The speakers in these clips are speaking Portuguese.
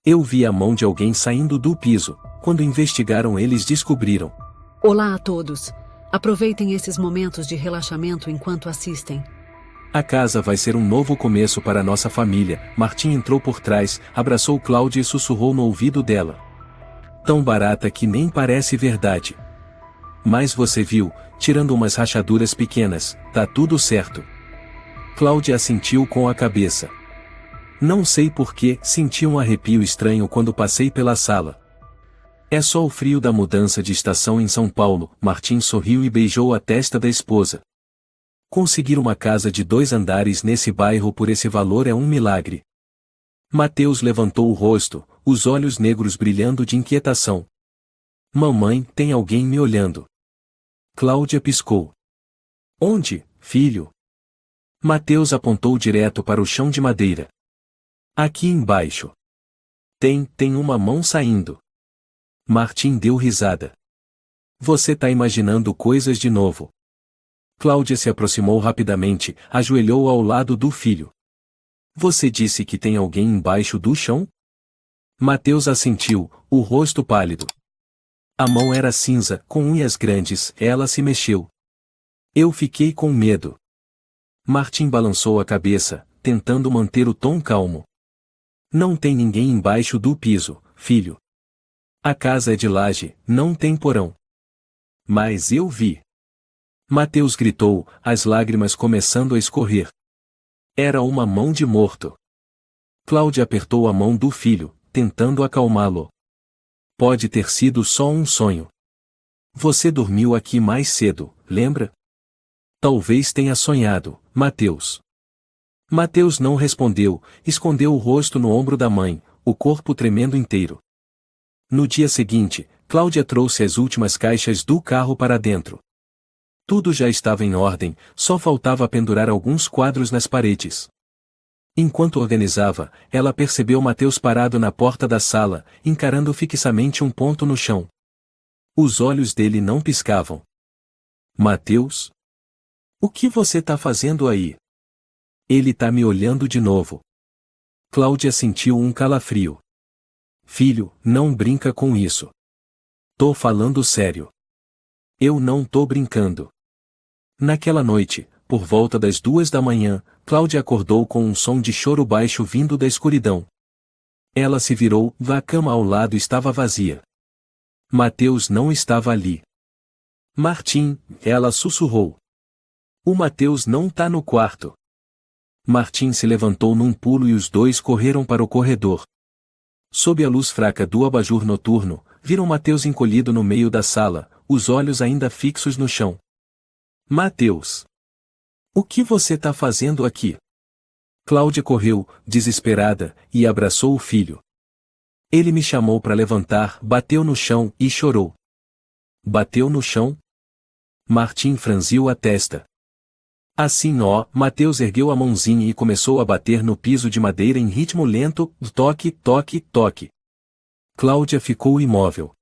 Eu vi a mão de alguém saindo do piso. Quando investigaram, eles descobriram. Olá a todos. Aproveitem esses momentos de relaxamento enquanto assistem. A casa vai ser um novo começo para nossa família. Martim entrou por trás, abraçou Cláudia e sussurrou no ouvido dela. Tão barata que nem parece verdade. Mas você viu, tirando umas rachaduras pequenas, tá tudo certo. Cláudia assentiu com a cabeça. Não sei por que, senti um arrepio estranho quando passei pela sala. É só o frio da mudança de estação em São Paulo. Martim sorriu e beijou a testa da esposa. Conseguir uma casa de 2 andares nesse bairro por esse valor é um milagre. Mateus levantou o rosto, os olhos negros brilhando de inquietação. Mamãe, tem alguém me olhando. Cláudia piscou. Onde, filho? Mateus apontou direto para o chão de madeira. Aqui embaixo. Tem uma mão saindo. Martim deu risada. Você tá imaginando coisas de novo. Cláudia se aproximou rapidamente, ajoelhou ao lado do filho. Você disse que tem alguém embaixo do chão? Mateus assentiu, o rosto pálido. A mão era cinza, com unhas grandes, ela se mexeu. Eu fiquei com medo. Martim balançou a cabeça, tentando manter o tom calmo. Não tem ninguém embaixo do piso, filho. A casa é de laje, não tem porão. Mas eu vi. Mateus gritou, as lágrimas começando a escorrer. Era uma mão de morto. Cláudia apertou a mão do filho, tentando acalmá-lo. Pode ter sido só um sonho. Você dormiu aqui mais cedo, lembra? Talvez tenha sonhado, Mateus. Mateus não respondeu, escondeu o rosto no ombro da mãe, o corpo tremendo inteiro. No dia seguinte, Cláudia trouxe as últimas caixas do carro para dentro. Tudo já estava em ordem, só faltava pendurar alguns quadros nas paredes. Enquanto organizava, ela percebeu Mateus parado na porta da sala, encarando fixamente um ponto no chão. Os olhos dele não piscavam. Mateus? O que você tá fazendo aí? Ele tá me olhando de novo. Cláudia sentiu um calafrio. Filho, não brinca com isso. Tô falando sério. Eu não tô brincando. Naquela noite, por volta das 2 da manhã, Cláudia acordou com um som de choro baixo vindo da escuridão. Ela se virou, a cama ao lado estava vazia. Mateus não estava ali. Martim, ela sussurrou. O Mateus não tá no quarto. Martim se levantou num pulo e os dois correram para o corredor. Sob a luz fraca do abajur noturno, viram Mateus encolhido no meio da sala, os olhos ainda fixos no chão. Mateus! O que você tá fazendo aqui? Cláudia correu, desesperada, e abraçou o filho. Ele me chamou para levantar, bateu no chão e chorou. Bateu no chão? Martim franziu a testa. Assim Mateus ergueu a mãozinha e começou a bater no piso de madeira em ritmo lento, toque, toque, toque. Cláudia ficou imóvel.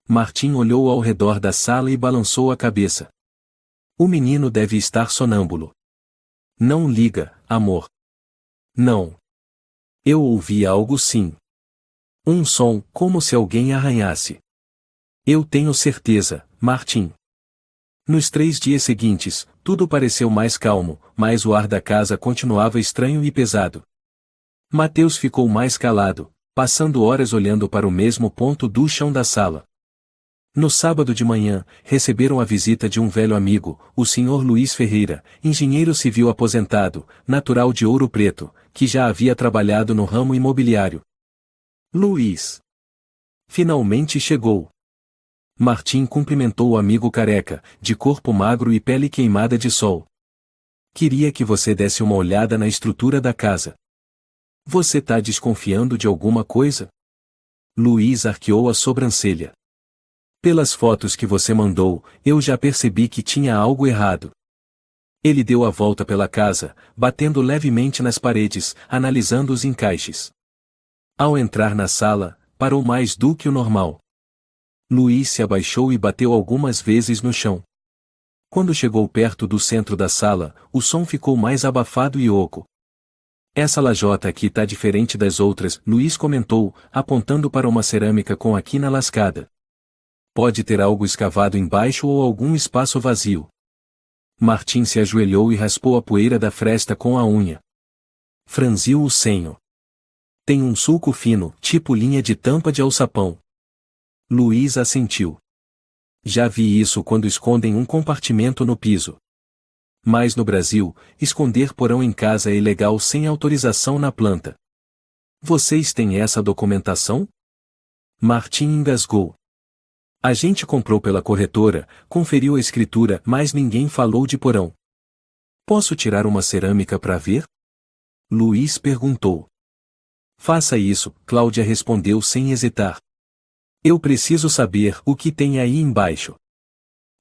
Martim olhou ao redor da sala e balançou a cabeça. O menino deve estar sonâmbulo. Não liga, amor. Não. Eu ouvi algo sim. Um som, como se alguém arranhasse. Eu tenho certeza, Martim. Nos 3 dias seguintes, tudo pareceu mais calmo, mas o ar da casa continuava estranho e pesado. Mateus ficou mais calado, passando horas olhando para o mesmo ponto do chão da sala. No sábado de manhã, receberam a visita de um velho amigo, o Sr. Luiz Ferreira, engenheiro civil aposentado, natural de Ouro Preto, que já havia trabalhado no ramo imobiliário. Luiz. Finalmente chegou. Martim cumprimentou o amigo careca, de corpo magro e pele queimada de sol. Queria que você desse uma olhada na estrutura da casa. Você tá desconfiando de alguma coisa? Luiz arqueou a sobrancelha. Pelas fotos que você mandou, eu já percebi que tinha algo errado. Ele deu a volta pela casa, batendo levemente nas paredes, analisando os encaixes. Ao entrar na sala, parou mais do que o normal. Luiz se abaixou e bateu algumas vezes no chão. Quando chegou perto do centro da sala, o som ficou mais abafado e oco. Essa lajota aqui tá diferente das outras, Luiz comentou, apontando para uma cerâmica com a quina lascada. Pode ter algo escavado embaixo ou algum espaço vazio. Martim se ajoelhou e raspou a poeira da fresta com a unha. Franziu o senho. Tem um sulco fino, tipo linha de tampa de alçapão. Luiz assentiu. Já vi isso quando escondem um compartimento no piso. Mas no Brasil, esconder porão em casa é ilegal sem autorização na planta. Vocês têm essa documentação? Martim engasgou. A gente comprou pela corretora, conferiu a escritura, mas ninguém falou de porão. Posso tirar uma cerâmica para ver? Luiz perguntou. Faça isso, Cláudia respondeu sem hesitar. Eu preciso saber o que tem aí embaixo.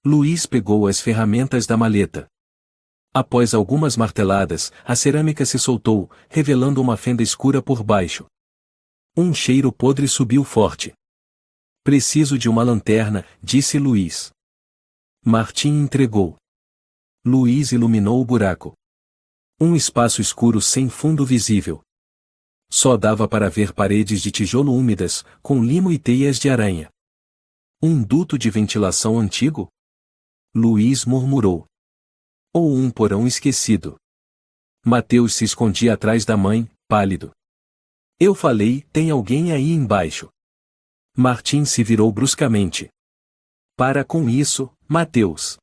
Luiz pegou as ferramentas da maleta. Após algumas marteladas, a cerâmica se soltou, revelando uma fenda escura por baixo. Um cheiro podre subiu forte. Preciso de uma lanterna, disse Luiz. Martim entregou. Luiz iluminou o buraco. Um espaço escuro sem fundo visível. Só dava para ver paredes de tijolo úmidas, com limo e teias de aranha. Um duto de ventilação antigo? Luiz murmurou. Ou um porão esquecido. Mateus se escondia atrás da mãe, pálido. Eu falei, tem alguém aí embaixo. Martim se virou bruscamente. Para com isso, Mateus.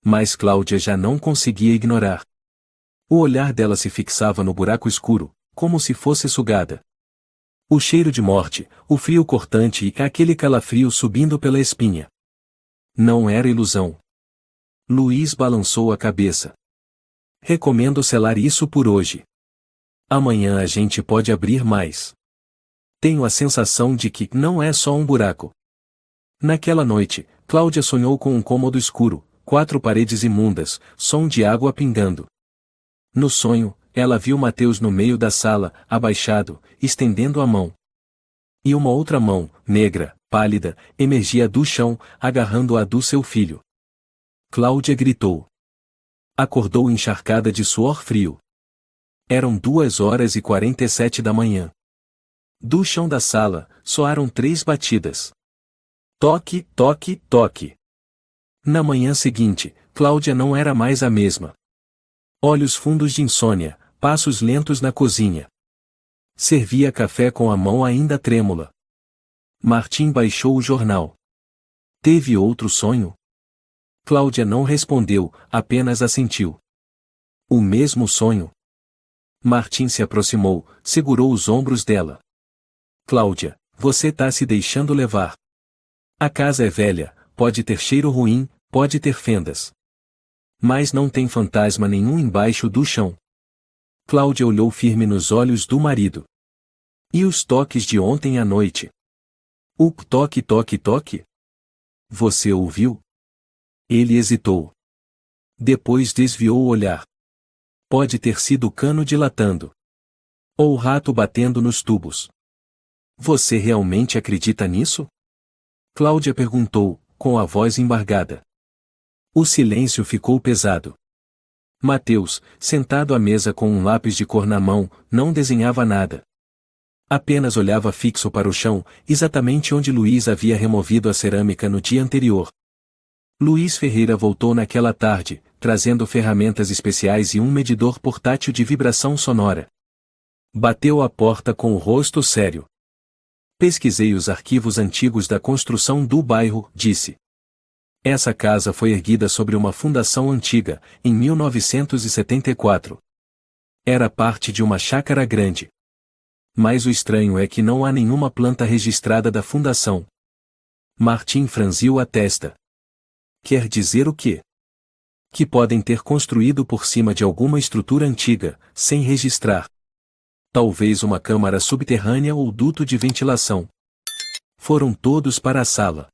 Mas Cláudia já não conseguia ignorar. O olhar dela se fixava no buraco escuro, como se fosse sugada. O cheiro de morte, o frio cortante e aquele calafrio subindo pela espinha. Não era ilusão. Luiz balançou a cabeça. Recomendo selar isso por hoje. Amanhã a gente pode abrir mais. Tenho a sensação de que não é só um buraco. Naquela noite, Cláudia sonhou com um cômodo escuro, 4 paredes imundas, som de água pingando. No sonho, ela viu Mateus no meio da sala, abaixado, estendendo a mão. E uma outra mão, negra, pálida, emergia do chão, agarrando a do seu filho. Cláudia gritou. Acordou encharcada de suor frio. Eram 2h47 da manhã. Do chão da sala, soaram 3 batidas. Toque, toque, toque. Na manhã seguinte, Cláudia não era mais a mesma. Olhos fundos de insônia, passos lentos na cozinha. Servia café com a mão ainda trêmula. Martim baixou o jornal. Teve outro sonho? Cláudia não respondeu, apenas assentiu. O mesmo sonho? Martim se aproximou, segurou os ombros dela. Cláudia, você tá se deixando levar. A casa é velha, pode ter cheiro ruim, pode ter fendas. Mas não tem fantasma nenhum embaixo do chão. Cláudia olhou firme nos olhos do marido. E os toques de ontem à noite? O toque, toque, toque? Você ouviu? Ele hesitou. Depois desviou o olhar. Pode ter sido o cano dilatando. Ou o rato batendo nos tubos. Você realmente acredita nisso? Cláudia perguntou, com a voz embargada. O silêncio ficou pesado. Mateus, sentado à mesa com um lápis de cor na mão, não desenhava nada. Apenas olhava fixo para o chão, exatamente onde Luiz havia removido a cerâmica no dia anterior. Luiz Ferreira voltou naquela tarde, trazendo ferramentas especiais e um medidor portátil de vibração sonora. Bateu a porta com o rosto sério. Pesquisei os arquivos antigos da construção do bairro, disse. Essa casa foi erguida sobre uma fundação antiga, em 1974. Era parte de uma chácara grande. Mas o estranho é que não há nenhuma planta registrada da fundação. Martim franziu a testa. Quer dizer o quê? Que podem ter construído por cima de alguma estrutura antiga, sem registrar. Talvez uma câmara subterrânea ou duto de ventilação. Foram todos para a sala.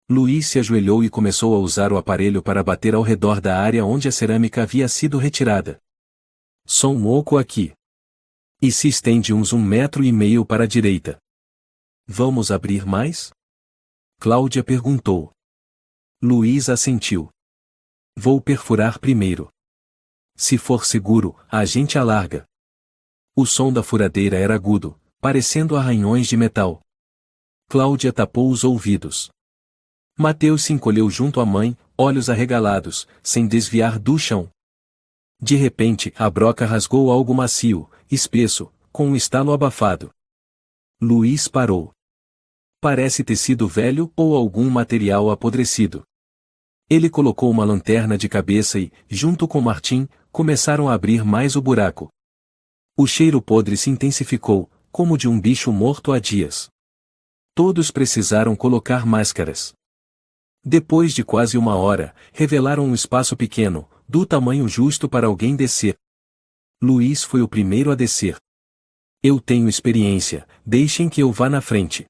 Luiz se ajoelhou e começou a usar o aparelho para bater ao redor da área onde a cerâmica havia sido retirada. Som oco aqui. E se estende uns 1,5 metros para a direita. Vamos abrir mais? Cláudia perguntou. Luiz assentiu. Vou perfurar primeiro. Se for seguro, a gente alarga. O som da furadeira era agudo, parecendo arranhões de metal. Cláudia tapou os ouvidos. Mateus se encolheu junto à mãe, olhos arregalados, sem desviar do chão. De repente, a broca rasgou algo macio, espesso, com um estalo abafado. Luiz parou. Parece ter sido velho ou algum material apodrecido. Ele colocou uma lanterna de cabeça e, junto com Martim, começaram a abrir mais o buraco. O cheiro podre se intensificou, como de um bicho morto há dias. Todos precisaram colocar máscaras. Depois de quase 1 hora, revelaram um espaço pequeno, do tamanho justo para alguém descer. Luiz foi o primeiro a descer. Eu tenho experiência, deixem que eu vá na frente.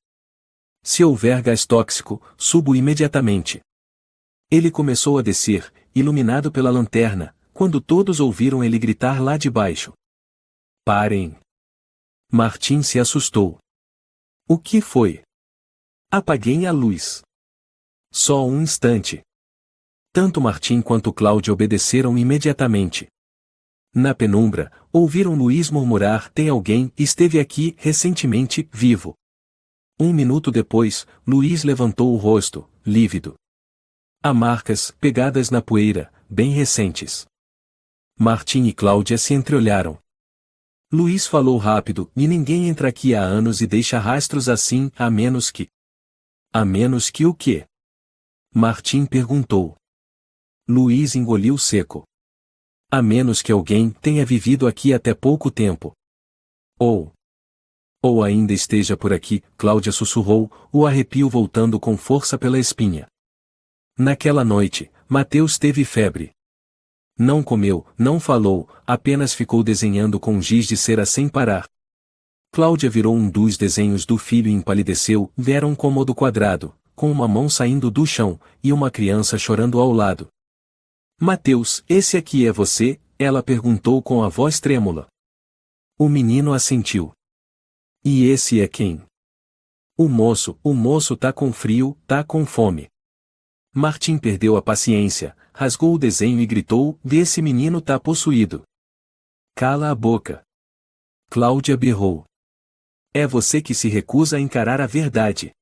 Se houver gás tóxico, subo imediatamente. Ele começou a descer, iluminado pela lanterna, quando todos ouviram ele gritar lá de baixo. Parem! Martim se assustou. O que foi? Apaguem a luz. Só um instante. Tanto Martim quanto Cláudia obedeceram imediatamente. Na penumbra, ouviram Luiz murmurar: tem alguém, esteve aqui, recentemente, vivo. 1 minuto depois, Luiz levantou o rosto, lívido. Há marcas, pegadas na poeira, bem recentes. Martim e Cláudia se entreolharam. Luiz falou rápido: e ninguém entra aqui há anos e deixa rastros assim, a menos que... A menos que o quê? Martim perguntou. Luiz engoliu seco. A menos que alguém tenha vivido aqui até pouco tempo. Ou ainda esteja por aqui, Cláudia sussurrou, o arrepio voltando com força pela espinha. Naquela noite, Mateus teve febre. Não comeu, não falou, apenas ficou desenhando com giz de cera sem parar. Cláudia virou um dos desenhos do filho e empalideceu. Era um cômodo quadrado, com uma mão saindo do chão, e uma criança chorando ao lado. Mateus, esse aqui é você? Ela perguntou com a voz trêmula. O menino assentiu. E esse é quem? O moço tá com frio, tá com fome. Martim perdeu a paciência, rasgou o desenho e gritou: esse menino tá possuído. Cala a boca. Cláudia berrou. É você que se recusa a encarar a verdade.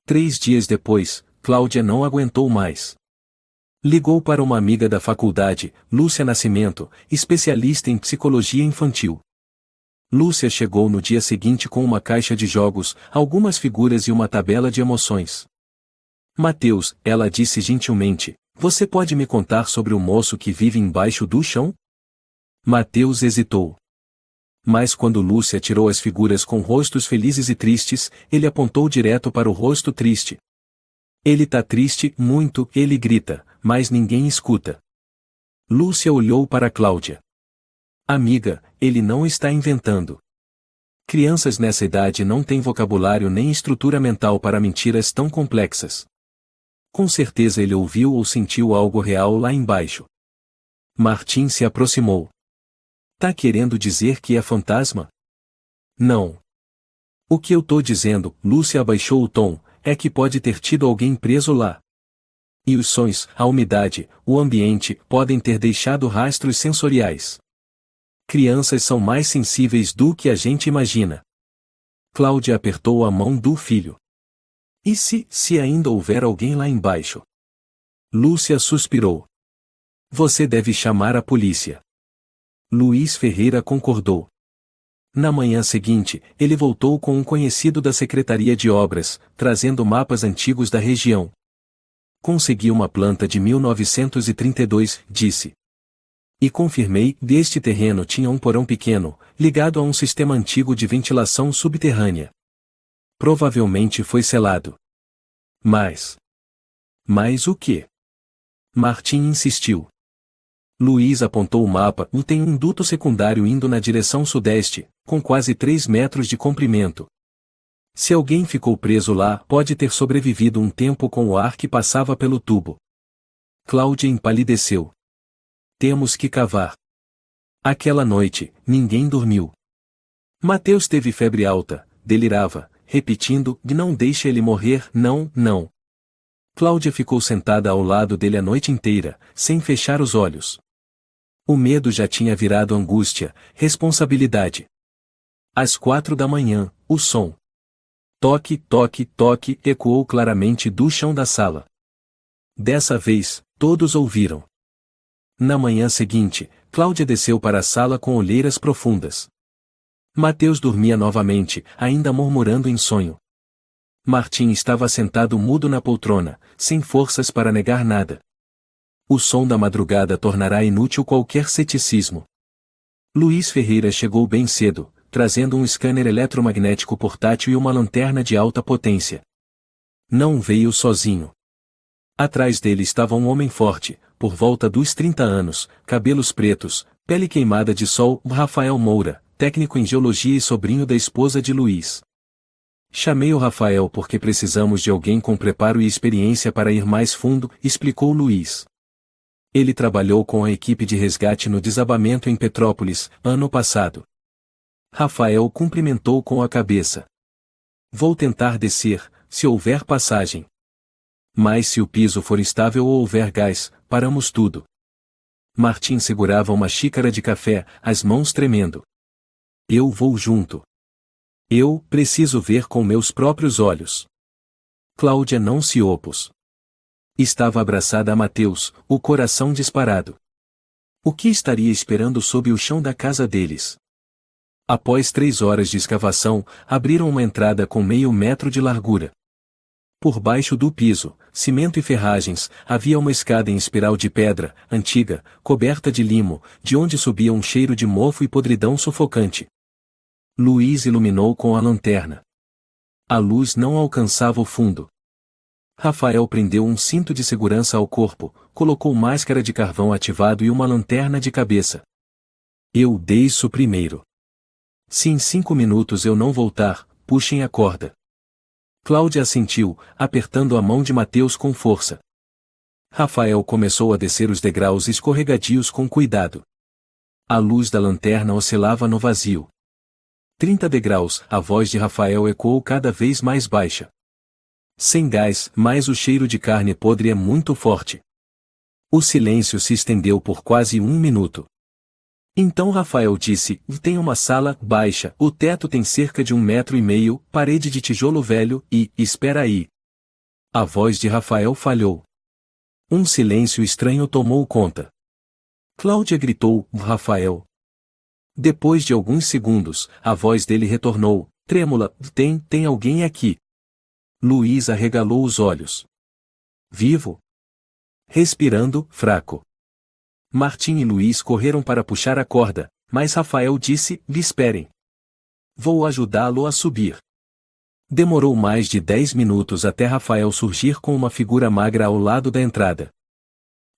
3 dias depois, Cláudia não aguentou mais. Ligou para uma amiga da faculdade, Lúcia Nascimento, especialista em psicologia infantil. Lúcia chegou no dia seguinte com uma caixa de jogos, algumas figuras e uma tabela de emoções. Mateus, ela disse gentilmente, você pode me contar sobre o moço que vive embaixo do chão? Mateus hesitou. Mas quando Lúcia tirou as figuras com rostos felizes e tristes, ele apontou direto para o rosto triste. Ele tá triste, muito, ele grita, mas ninguém escuta. Lúcia olhou para Cláudia. Amiga, ele não está inventando. Crianças nessa idade não têm vocabulário nem estrutura mental para mentiras tão complexas. Com certeza ele ouviu ou sentiu algo real lá embaixo. Martim se aproximou. Tá querendo dizer que é fantasma? Não. O que eu tô dizendo, Lúcia abaixou o tom, é que pode ter tido alguém preso lá. E os sons, a umidade, o ambiente, podem ter deixado rastros sensoriais. Crianças são mais sensíveis do que a gente imagina. Cláudia apertou a mão do filho. E se ainda houver alguém lá embaixo? Lúcia suspirou. Você deve chamar a polícia. Luiz Ferreira concordou. Na manhã seguinte, ele voltou com um conhecido da Secretaria de Obras, trazendo mapas antigos da região. Consegui uma planta de 1932, disse. E confirmei, deste terreno tinha um porão pequeno, ligado a um sistema antigo de ventilação subterrânea. Provavelmente foi selado. Mas o quê? Martim insistiu. Luiz apontou o mapa e tem um duto secundário indo na direção sudeste, com quase 3 metros de comprimento. Se alguém ficou preso lá, pode ter sobrevivido um tempo com o ar que passava pelo tubo. Cláudia empalideceu. Temos que cavar. Aquela noite, ninguém dormiu. Mateus teve febre alta, delirava, repetindo, não deixe ele morrer, não, não. Cláudia ficou sentada ao lado dele a noite inteira, sem fechar os olhos. O medo já tinha virado angústia, responsabilidade. Às 4 da manhã, o som. Toque, toque, toque ecoou claramente do chão da sala. Dessa vez, todos ouviram. Na manhã seguinte, Cláudia desceu para a sala com olheiras profundas. Mateus dormia novamente, ainda murmurando em sonho. Martim estava sentado mudo na poltrona, sem forças para negar nada. O som da madrugada tornará inútil qualquer ceticismo. Luiz Ferreira chegou bem cedo, trazendo um scanner eletromagnético portátil e uma lanterna de alta potência. Não veio sozinho. Atrás dele estava um homem forte, por volta dos 30 anos, cabelos pretos, pele queimada de sol, Rafael Moura, técnico em geologia e sobrinho da esposa de Luiz. Chamei o Rafael porque precisamos de alguém com preparo e experiência para ir mais fundo, explicou Luiz. Ele trabalhou com a equipe de resgate no desabamento em Petrópolis, ano passado. Rafael cumprimentou com a cabeça. Vou tentar descer, se houver passagem. Mas se o piso for estável ou houver gás, paramos tudo. Martim segurava uma xícara de café, as mãos tremendo. Eu vou junto. Eu preciso ver com meus próprios olhos. Cláudia não se opôs. Estava abraçada a Mateus, o coração disparado. O que estaria esperando sob o chão da casa deles? Após 3 horas de escavação, abriram uma entrada com meio metro de largura. Por baixo do piso, cimento e ferragens, havia uma escada em espiral de pedra, antiga, coberta de limo, de onde subia um cheiro de mofo e podridão sufocante. Luiz iluminou com a lanterna. A luz não alcançava o fundo. Rafael prendeu um cinto de segurança ao corpo, colocou máscara de carvão ativado e uma lanterna de cabeça. Eu desço primeiro. Se em 5 minutos eu não voltar, puxem a corda. Cláudia assentiu, apertando a mão de Mateus com força. Rafael começou a descer os degraus escorregadios com cuidado. A luz da lanterna oscilava no vazio. 30 degraus, a voz de Rafael ecoou cada vez mais baixa. Sem gás, mas o cheiro de carne podre é muito forte. O silêncio se estendeu por quase 1 minuto. Então Rafael disse, tem uma sala baixa, o teto tem cerca de 1,5 metros, parede de tijolo velho e, espera aí. A voz de Rafael falhou. Um silêncio estranho tomou conta. Cláudia gritou, Rafael. Depois de alguns segundos, a voz dele retornou, trêmula, tem alguém aqui. Luiz arregalou os olhos. Vivo? Respirando, fraco. Martim e Luiz correram para puxar a corda, mas Rafael disse, esperem. Vou ajudá-lo a subir. Demorou mais de 10 minutos até Rafael surgir com uma figura magra ao lado da entrada.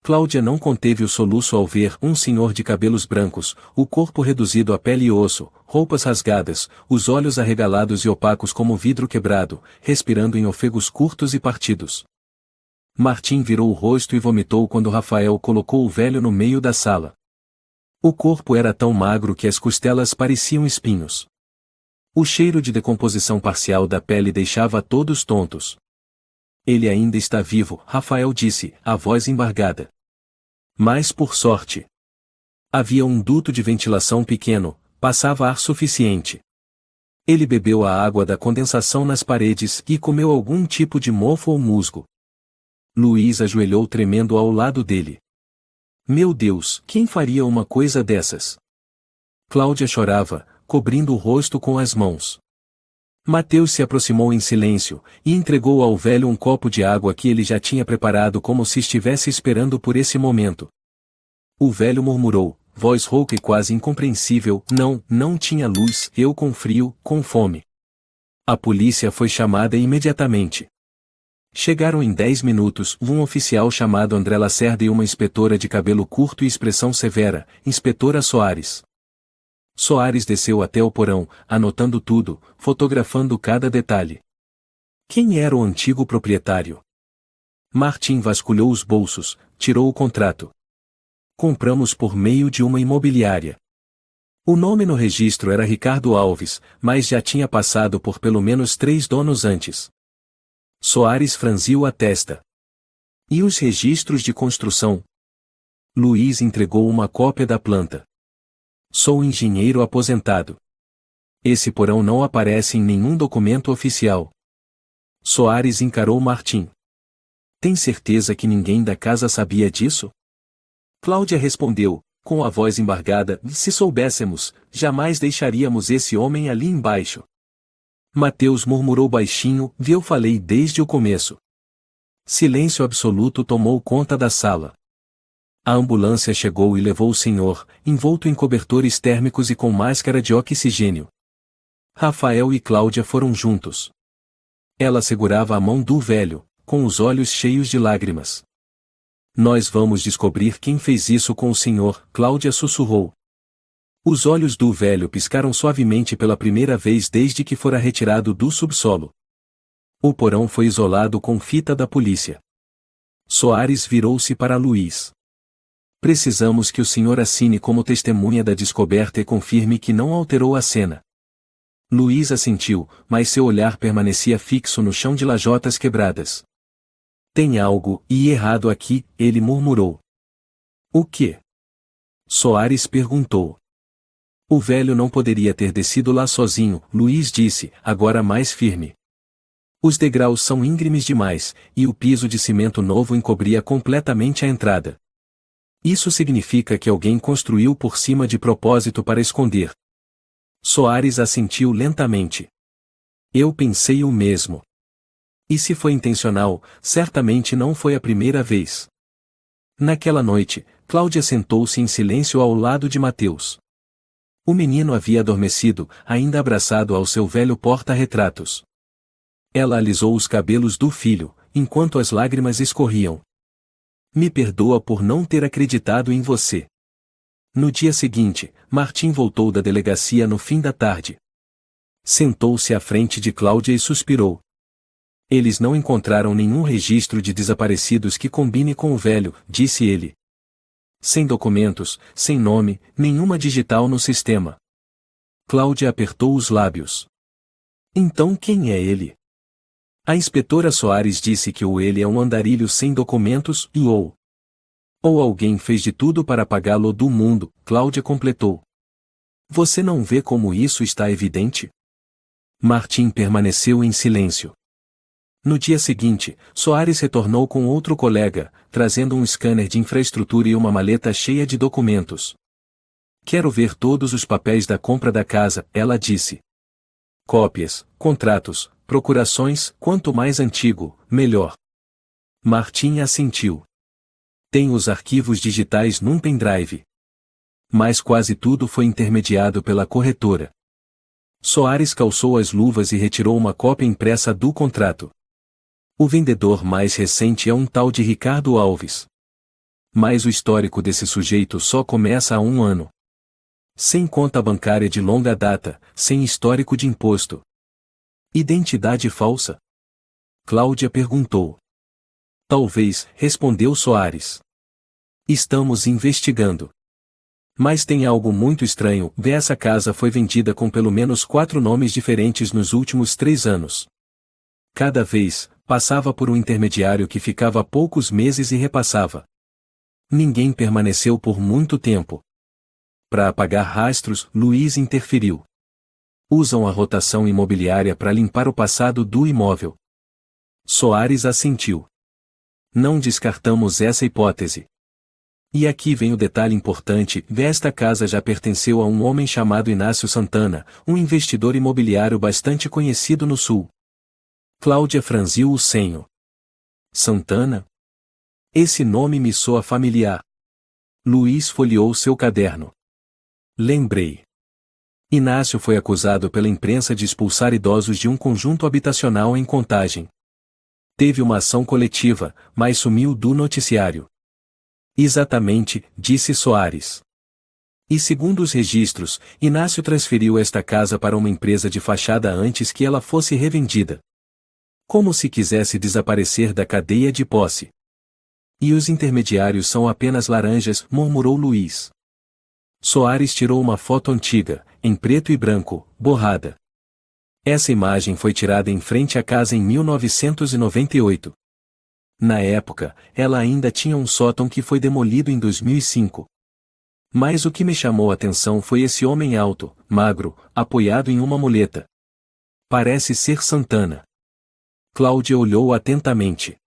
Cláudia não conteve o soluço ao ver um senhor de cabelos brancos, o corpo reduzido a pele e osso, roupas rasgadas, os olhos arregalados e opacos como vidro quebrado, respirando em ofegos curtos e partidos. Martim virou o rosto e vomitou quando Rafael colocou o velho no meio da sala. O corpo era tão magro que as costelas pareciam espinhos. O cheiro de decomposição parcial da pele deixava todos tontos. Ele ainda está vivo, Rafael disse, a voz embargada. Mas por sorte. Havia um duto de ventilação pequeno, passava ar suficiente. Ele bebeu a água da condensação nas paredes e comeu algum tipo de mofo ou musgo. Luiz ajoelhou tremendo ao lado dele. Meu Deus, quem faria uma coisa dessas? Cláudia chorava, cobrindo o rosto com as mãos. Mateus se aproximou em silêncio, e entregou ao velho um copo de água que ele já tinha preparado como se estivesse esperando por esse momento. O velho murmurou, voz rouca e quase incompreensível, não tinha luz, eu com frio, com fome. A polícia foi chamada imediatamente. Chegaram em 10 minutos um oficial chamado André Lacerda e uma inspetora de cabelo curto e expressão severa, inspetora Soares. Soares desceu até o porão, anotando tudo, fotografando cada detalhe. Quem era o antigo proprietário? Martim vasculhou os bolsos, tirou o contrato. Compramos por meio de uma imobiliária. O nome no registro era Ricardo Alves, mas já tinha passado por pelo menos 3 donos antes. Soares franziu a testa. E os registros de construção? Luiz entregou uma cópia da planta. Sou engenheiro aposentado. Esse porão não aparece em nenhum documento oficial. Soares encarou Martim. Tem certeza que ninguém da casa sabia disso? Cláudia respondeu, com a voz embargada, se soubéssemos, jamais deixaríamos esse homem ali embaixo. Mateus murmurou baixinho, eu falei desde o começo. Silêncio absoluto tomou conta da sala. A ambulância chegou e levou o senhor, envolto em cobertores térmicos e com máscara de oxigênio. Rafael e Cláudia foram juntos. Ela segurava a mão do velho, com os olhos cheios de lágrimas. Nós vamos descobrir quem fez isso com o senhor, Cláudia sussurrou. Os olhos do velho piscaram suavemente pela primeira vez desde que fora retirado do subsolo. O porão foi isolado com fita da polícia. Soares virou-se para Luiz. Precisamos que o senhor assine como testemunha da descoberta e confirme que não alterou a cena. Luiz assentiu, mas seu olhar permanecia fixo no chão de lajotas quebradas. Tem algo errado aqui, ele murmurou. O quê? Soares perguntou. O velho não poderia ter descido lá sozinho, Luiz disse, agora mais firme. Os degraus são íngremes demais, e o piso de cimento novo encobria completamente a entrada. Isso significa que alguém construiu por cima de propósito para esconder. Soares assentiu lentamente. Eu pensei o mesmo. E se foi intencional, certamente não foi a primeira vez. Naquela noite, Cláudia sentou-se em silêncio ao lado de Mateus. O menino havia adormecido, ainda abraçado ao seu velho porta-retratos. Ela alisou os cabelos do filho, enquanto as lágrimas escorriam. Me perdoa por não ter acreditado em você. No dia seguinte, Martim voltou da delegacia no fim da tarde. Sentou-se à frente de Cláudia e suspirou. Eles não encontraram nenhum registro de desaparecidos que combine com o velho, disse ele. Sem documentos, sem nome, nenhuma digital no sistema. Cláudia apertou os lábios. Então quem é ele? A inspetora Soares disse que ele é um andarilho sem documentos ou alguém fez de tudo para apagá-lo do mundo, Cláudia completou. Você não vê como isso está evidente? Martim permaneceu em silêncio. No dia seguinte, Soares retornou com outro colega, trazendo um scanner de infraestrutura e uma maleta cheia de documentos. Quero ver todos os papéis da compra da casa, ela disse. Cópias, contratos, procurações, quanto mais antigo, melhor. Martim assentiu. Tem os arquivos digitais num pendrive. Mas quase tudo foi intermediado pela corretora. Soares calçou as luvas e retirou uma cópia impressa do contrato. O vendedor mais recente é um tal de Ricardo Alves. Mas o histórico desse sujeito só começa há 1 ano. Sem conta bancária de longa data, sem histórico de imposto. Identidade falsa? Cláudia perguntou. Talvez, respondeu Soares. Estamos investigando. Mas tem algo muito estranho, essa casa foi vendida com pelo menos 4 nomes diferentes nos últimos 3 anos. Cada vez, passava por um intermediário que ficava poucos meses e repassava. Ninguém permaneceu por muito tempo. Para apagar rastros, Luiz interferiu. Usam a rotação imobiliária para limpar o passado do imóvel. Soares assentiu. Não descartamos essa hipótese. E aqui vem o detalhe importante, esta casa já pertenceu a um homem chamado Inácio Santana, um investidor imobiliário bastante conhecido no Sul. Cláudia franziu o senho. Santana? Esse nome me soa familiar. Luiz folheou seu caderno. Lembrei. Inácio foi acusado pela imprensa de expulsar idosos de um conjunto habitacional em Contagem. Teve uma ação coletiva, mas sumiu do noticiário. Exatamente, disse Soares. E segundo os registros, Inácio transferiu esta casa para uma empresa de fachada antes que ela fosse revendida. Como se quisesse desaparecer da cadeia de posse. E os intermediários são apenas laranjas, murmurou Luiz. Soares tirou uma foto antiga, em preto e branco, borrada. Essa imagem foi tirada em frente à casa em 1998. Na época, ela ainda tinha um sótão que foi demolido em 2005. Mas o que me chamou a atenção foi esse homem alto, magro, apoiado em uma muleta. Parece ser Santana. Cláudia olhou atentamente.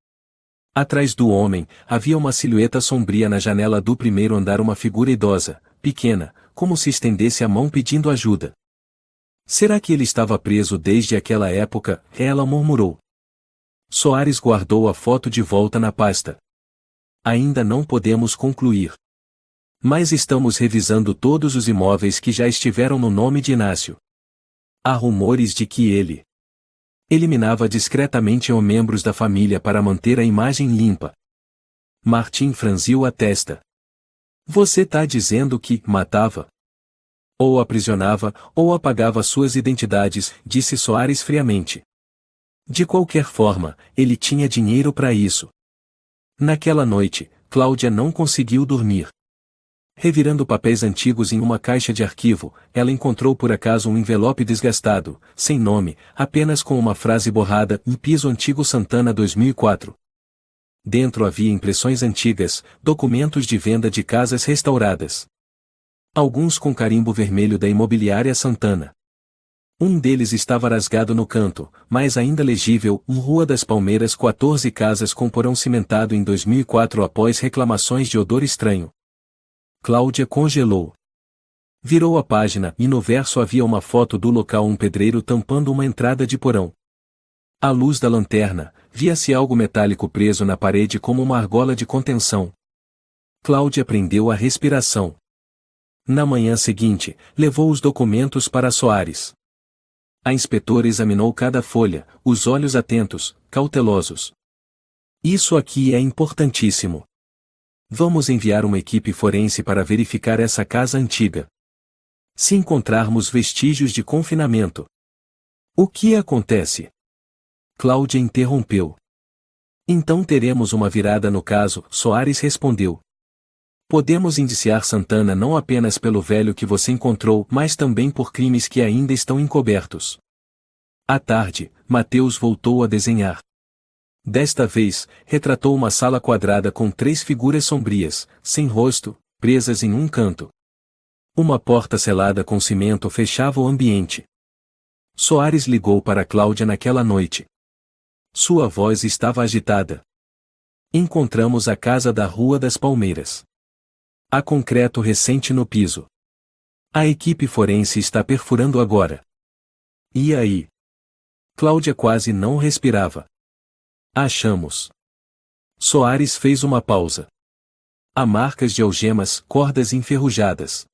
Atrás do homem, havia uma silhueta sombria na janela do primeiro andar, uma figura idosa, pequena, como se estendesse a mão pedindo ajuda. Será que ele estava preso desde aquela época? Ela murmurou. Soares guardou a foto de volta na pasta. Ainda não podemos concluir. Mas estamos revisando todos os imóveis que já estiveram no nome de Inácio. Há rumores de que ele eliminava discretamente os membros da família para manter a imagem limpa. Martim franziu a testa. Você tá dizendo que matava? Ou aprisionava, ou apagava suas identidades, disse Soares friamente. De qualquer forma, ele tinha dinheiro para isso. Naquela noite, Cláudia não conseguiu dormir. Revirando papéis antigos em uma caixa de arquivo, ela encontrou por acaso um envelope desgastado, sem nome, apenas com uma frase borrada: "Em piso antigo Santana 2004". Dentro havia impressões antigas, documentos de venda de casas restauradas. Alguns com carimbo vermelho da imobiliária Santana. Um deles estava rasgado no canto, mas ainda legível: Rua das Palmeiras, 14 casas com porão cimentado em 2004 após reclamações de odor estranho. Cláudia congelou. Virou a página e no verso havia uma foto do local, um pedreiro tampando uma entrada de porão. À luz da lanterna, via-se algo metálico preso na parede como uma argola de contenção. Cláudia prendeu a respiração. Na manhã seguinte, levou os documentos para Soares. A inspetora examinou cada folha, os olhos atentos, cautelosos. Isso aqui é importantíssimo. Vamos enviar uma equipe forense para verificar essa casa antiga. Se encontrarmos vestígios de confinamento. O que acontece? Cláudia interrompeu. Então teremos uma virada no caso, Soares respondeu. Podemos indiciar Santana não apenas pelo velho que você encontrou, mas também por crimes que ainda estão encobertos. À tarde, Mateus voltou a desenhar. Desta vez, retratou uma sala quadrada com 3 figuras sombrias, sem rosto, presas em um canto. Uma porta selada com cimento fechava o ambiente. Soares ligou para Cláudia naquela noite. Sua voz estava agitada. Encontramos a casa da Rua das Palmeiras. Há concreto recente no piso. A equipe forense está perfurando agora. E aí? Cláudia quase não respirava. Achamos. Soares fez uma pausa. Há marcas de algemas, cordas enferrujadas.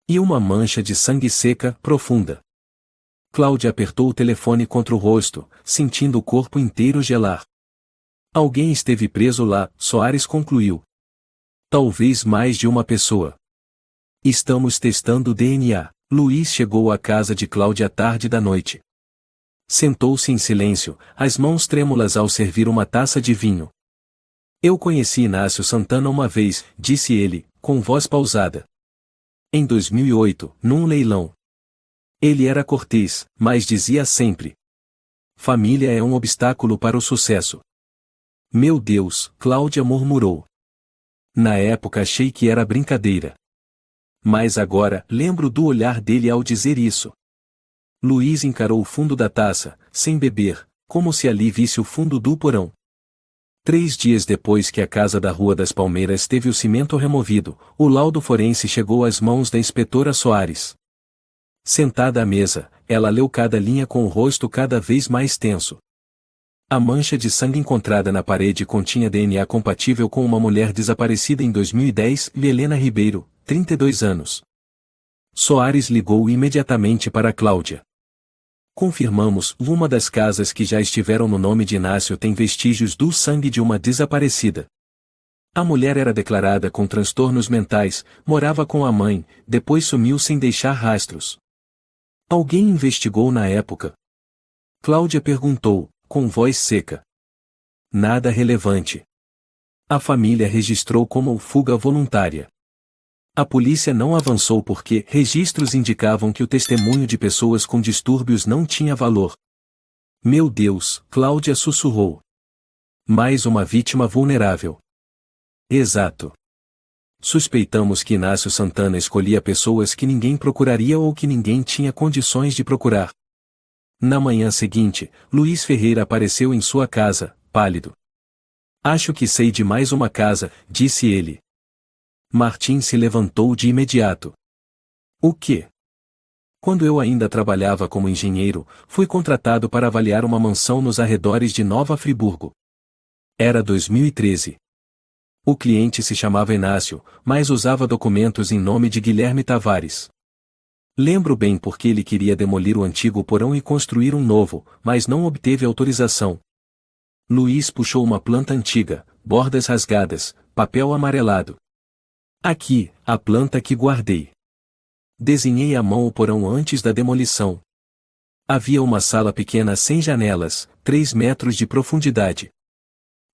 E uma mancha de sangue seca, profunda. Cláudia apertou o telefone contra o rosto, sentindo o corpo inteiro gelar. Alguém esteve preso lá, Soares concluiu. Talvez mais de uma pessoa. Estamos testando o DNA. Luiz chegou à casa de Cláudia à tarde da noite. Sentou-se em silêncio, as mãos trêmulas ao servir uma taça de vinho. Eu conheci Inácio Santana uma vez, disse ele, com voz pausada. Em 2008, num leilão. Ele era cortês, mas dizia sempre: família é um obstáculo para o sucesso. Meu Deus, Cláudia murmurou. Na época achei que era brincadeira. Mas agora, lembro do olhar dele ao dizer isso. Luiz encarou o fundo da taça, sem beber, como se ali visse o fundo do porão. 3 dias depois que a casa da Rua das Palmeiras teve o cimento removido, o laudo forense chegou às mãos da inspetora Soares. Sentada à mesa, ela leu cada linha com o rosto cada vez mais tenso. A mancha de sangue encontrada na parede continha DNA compatível com uma mulher desaparecida em 2010, Helena Ribeiro, 32 anos. Soares ligou imediatamente para Cláudia. Confirmamos, uma das casas que já estiveram no nome de Inácio tem vestígios do sangue de uma desaparecida. A mulher era declarada com transtornos mentais, morava com a mãe, depois sumiu sem deixar rastros. Alguém investigou na época? Cláudia perguntou, com voz seca. Nada relevante. A família registrou como fuga voluntária. A polícia não avançou porque registros indicavam que o testemunho de pessoas com distúrbios não tinha valor. Meu Deus, Cláudia sussurrou. Mais uma vítima vulnerável. Exato. Suspeitamos que Inácio Santana escolhia pessoas que ninguém procuraria ou que ninguém tinha condições de procurar. Na manhã seguinte, Luiz Ferreira apareceu em sua casa, pálido. Acho que sei de mais uma casa, disse ele. Martim se levantou de imediato. O quê? Quando eu ainda trabalhava como engenheiro, fui contratado para avaliar uma mansão nos arredores de Nova Friburgo. Era 2013. O cliente se chamava Inácio, mas usava documentos em nome de Guilherme Tavares. Lembro bem porque ele queria demolir o antigo porão e construir um novo, mas não obteve autorização. Luiz puxou uma planta antiga, bordas rasgadas, papel amarelado. Aqui, a planta que guardei. Desenhei à mão o porão antes da demolição. Havia uma sala pequena sem janelas, 3 metros de profundidade.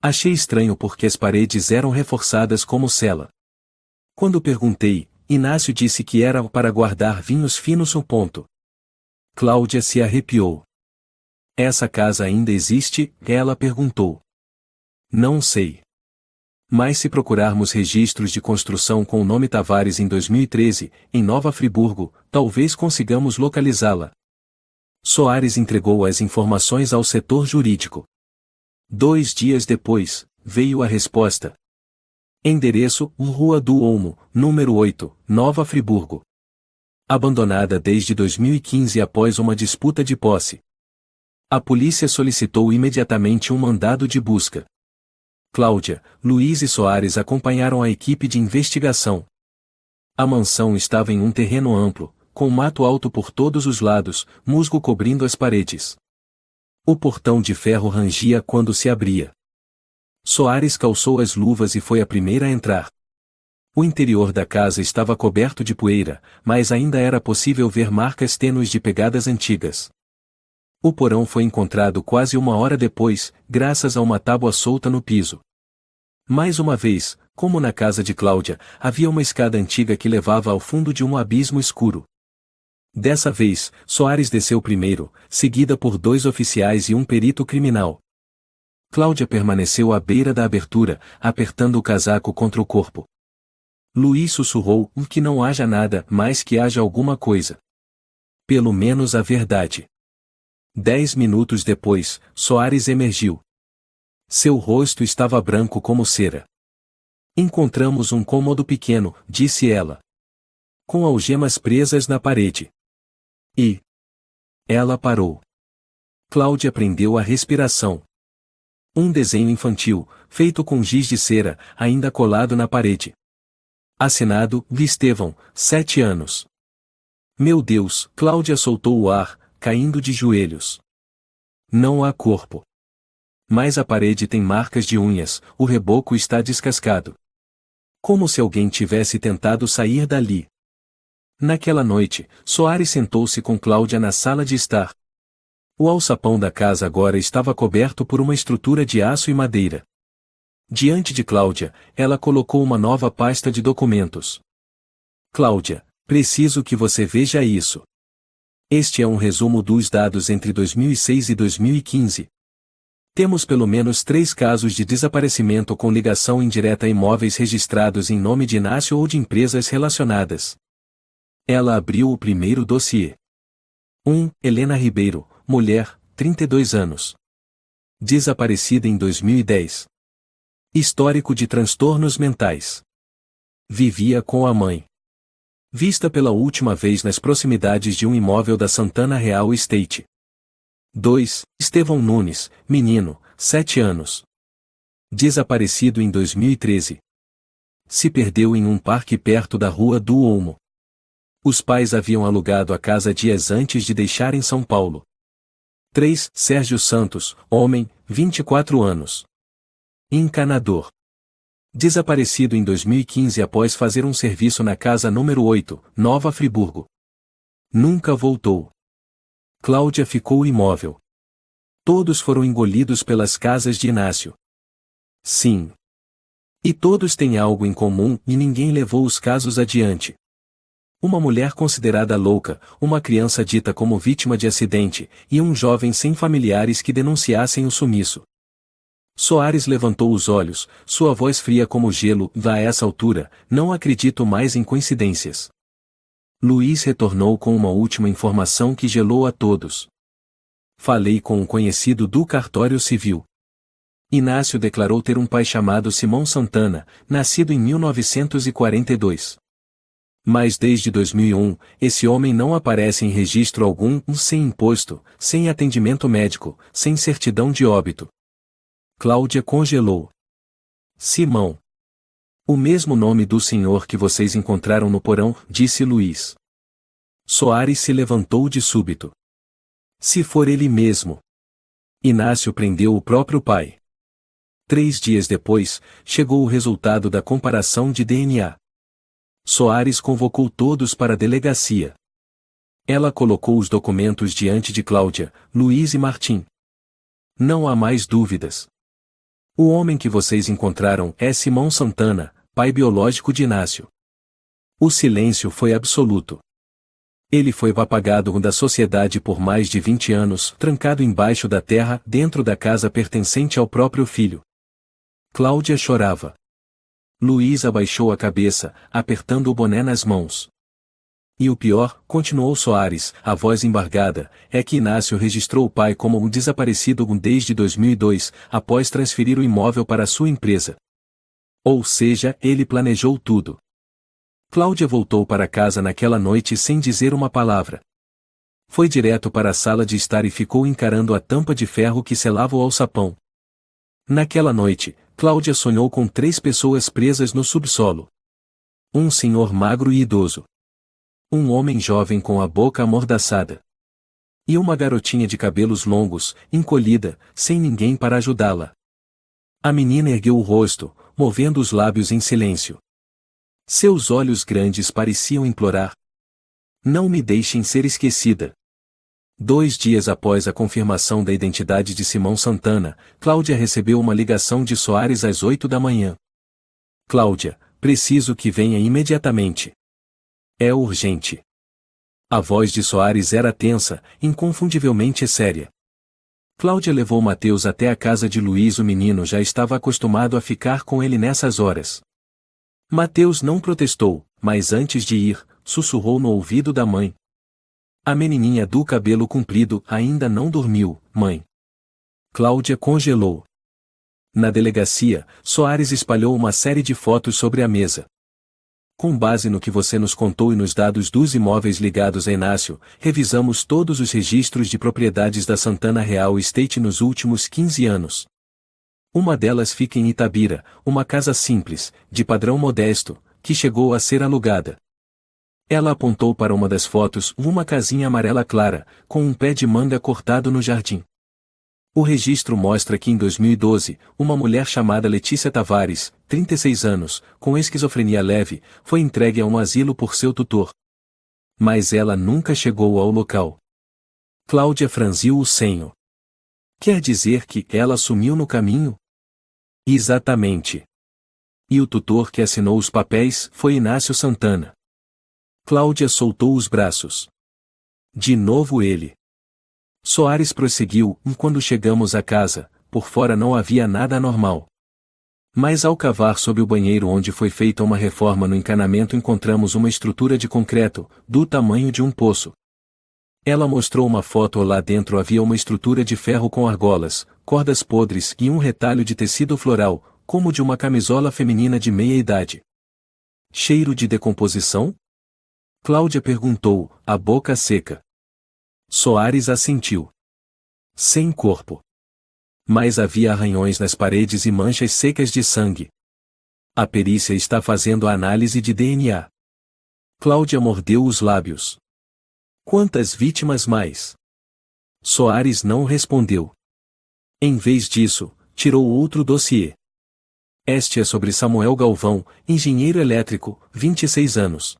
Achei estranho porque as paredes eram reforçadas como cela. Quando perguntei, Inácio disse que era para guardar vinhos finos no ponto. Cláudia se arrepiou. Essa casa ainda existe? Ela perguntou. Não sei. Mas se procurarmos registros de construção com o nome Tavares em 2013, em Nova Friburgo, talvez consigamos localizá-la. Soares entregou as informações ao setor jurídico. 2 dias depois, veio a resposta. Endereço: Rua do Olmo, número 8, Nova Friburgo. Abandonada desde 2015 após uma disputa de posse. A polícia solicitou imediatamente um mandado de busca. Cláudia, Luiz e Soares acompanharam a equipe de investigação. A mansão estava em um terreno amplo, com mato alto por todos os lados, musgo cobrindo as paredes. O portão de ferro rangia quando se abria. Soares calçou as luvas e foi a primeira a entrar. O interior da casa estava coberto de poeira, mas ainda era possível ver marcas tênues de pegadas antigas. O porão foi encontrado quase 1 hora depois, graças a uma tábua solta no piso. Mais uma vez, como na casa de Cláudia, havia uma escada antiga que levava ao fundo de um abismo escuro. Dessa vez, Soares desceu primeiro, seguida por 2 oficiais e um perito criminal. Cláudia permaneceu à beira da abertura, apertando o casaco contra o corpo. Luiz sussurrou: que não haja nada, mas que haja alguma coisa. Pelo menos a verdade. 10 minutos depois, Soares emergiu. Seu rosto estava branco como cera. Encontramos um cômodo pequeno, disse ela. Com algemas presas na parede. E... Ela parou. Cláudia prendeu a respiração. Um desenho infantil, feito com giz de cera, ainda colado na parede. Assinado, Estevão, 7 anos. Meu Deus, Cláudia soltou o ar, caindo de joelhos. Não há corpo. Mas a parede tem marcas de unhas, o reboco está descascado. Como se alguém tivesse tentado sair dali. Naquela noite, Soares sentou-se com Cláudia na sala de estar. O alçapão da casa agora estava coberto por uma estrutura de aço e madeira. Diante de Cláudia, ela colocou uma nova pasta de documentos. Cláudia, preciso que você veja isso. Este é um resumo dos dados entre 2006 e 2015. Temos pelo menos 3 casos de desaparecimento com ligação indireta a imóveis registrados em nome de Inácio ou de empresas relacionadas. Ela abriu o primeiro dossiê. 1. Helena Ribeiro, mulher, 32 anos. Desaparecida em 2010. Histórico de transtornos mentais. Vivia com a mãe. Vista pela última vez nas proximidades de um imóvel da Santana Real Estate. 2. Estevão Nunes, menino, 7 anos. Desaparecido em 2013. Se perdeu em um parque perto da Rua do Olmo. Os pais haviam alugado a casa dias antes de deixarem São Paulo. 3. Sérgio Santos, homem, 24 anos. Encanador. Desaparecido em 2015 após fazer um serviço na casa número 8, Nova Friburgo. Nunca voltou. Cláudia ficou imóvel. Todos foram engolidos pelas casas de Inácio. Sim. E todos têm algo em comum e ninguém levou os casos adiante. Uma mulher considerada louca, uma criança dita como vítima de acidente, e um jovem sem familiares que denunciassem o sumiço. Soares levantou os olhos, sua voz fria como gelo. A essa altura, não acredito mais em coincidências. Luiz retornou com uma última informação que gelou a todos. Falei com um conhecido do cartório civil. Inácio declarou ter um pai chamado Simão Santana, nascido em 1942. Mas desde 2001, esse homem não aparece em registro algum, sem imposto, sem atendimento médico, sem certidão de óbito. Cláudia congelou. Simão. O mesmo nome do senhor que vocês encontraram no porão, disse Luiz. Soares se levantou de súbito. Se for ele mesmo. Inácio prendeu o próprio pai. 3 dias depois, chegou o resultado da comparação de DNA. Soares convocou todos para a delegacia. Ela colocou os documentos diante de Cláudia, Luiz e Martim. Não há mais dúvidas. O homem que vocês encontraram é Simão Santana, pai biológico de Inácio. O silêncio foi absoluto. Ele foi apagado da sociedade por mais de 20 anos, trancado embaixo da terra, dentro da casa pertencente ao próprio filho. Cláudia chorava. Luiz abaixou a cabeça, apertando o boné nas mãos. E o pior, continuou Soares, a voz embargada, é que Inácio registrou o pai como um desaparecido desde 2002, após transferir o imóvel para sua empresa. Ou seja, ele planejou tudo. Cláudia voltou para casa naquela noite sem dizer uma palavra. Foi direto para a sala de estar e ficou encarando a tampa de ferro que selava o alçapão. Naquela noite, Cláudia sonhou com 3 pessoas presas no subsolo. Um senhor magro e idoso. Um homem jovem com a boca amordaçada. E uma garotinha de cabelos longos, encolhida, sem ninguém para ajudá-la. A menina ergueu o rosto, movendo os lábios em silêncio. Seus olhos grandes pareciam implorar. Não me deixem ser esquecida. 2 dias após a confirmação da identidade de Simão Santana, Cláudia recebeu uma ligação de Soares às 8 da manhã. Cláudia, preciso que venha imediatamente. É urgente. A voz de Soares era tensa, inconfundivelmente séria. Cláudia levou Mateus até a casa de Luiz. O menino já estava acostumado a ficar com ele nessas horas. Mateus não protestou, mas antes de ir, sussurrou no ouvido da mãe. A menininha do cabelo comprido ainda não dormiu, mãe. Cláudia congelou. Na delegacia, Soares espalhou uma série de fotos sobre a mesa. Com base no que você nos contou e nos dados dos imóveis ligados a Inácio, revisamos todos os registros de propriedades da Santana Real Estate nos últimos 15 anos. Uma delas fica em Itabira, uma casa simples, de padrão modesto, que chegou a ser alugada. Ela apontou para uma das fotos, uma casinha amarela clara, com um pé de manga cortado no jardim. O registro mostra que em 2012, uma mulher chamada Letícia Tavares, 36 anos, com esquizofrenia leve, foi entregue a um asilo por seu tutor. Mas ela nunca chegou ao local. Cláudia franziu o senho. Quer dizer que ela sumiu no caminho? Exatamente. E o tutor que assinou os papéis foi Inácio Santana. Cláudia soltou os braços. De novo ele. Soares prosseguiu, quando chegamos à casa, por fora não havia nada anormal. Mas ao cavar sob o banheiro onde foi feita uma reforma no encanamento encontramos uma estrutura de concreto, do tamanho de um poço. Ela mostrou uma foto. Lá dentro havia uma estrutura de ferro com argolas, cordas podres e um retalho de tecido floral, como de uma camisola feminina de meia-idade. Cheiro de decomposição? Cláudia perguntou, a boca seca. Soares assentiu. Sem corpo. Mas havia arranhões nas paredes e manchas secas de sangue. A perícia está fazendo a análise de DNA. Cláudia mordeu os lábios. Quantas vítimas mais? Soares não respondeu. Em vez disso, tirou outro dossiê. Este é sobre Samuel Galvão, engenheiro elétrico, 26 anos.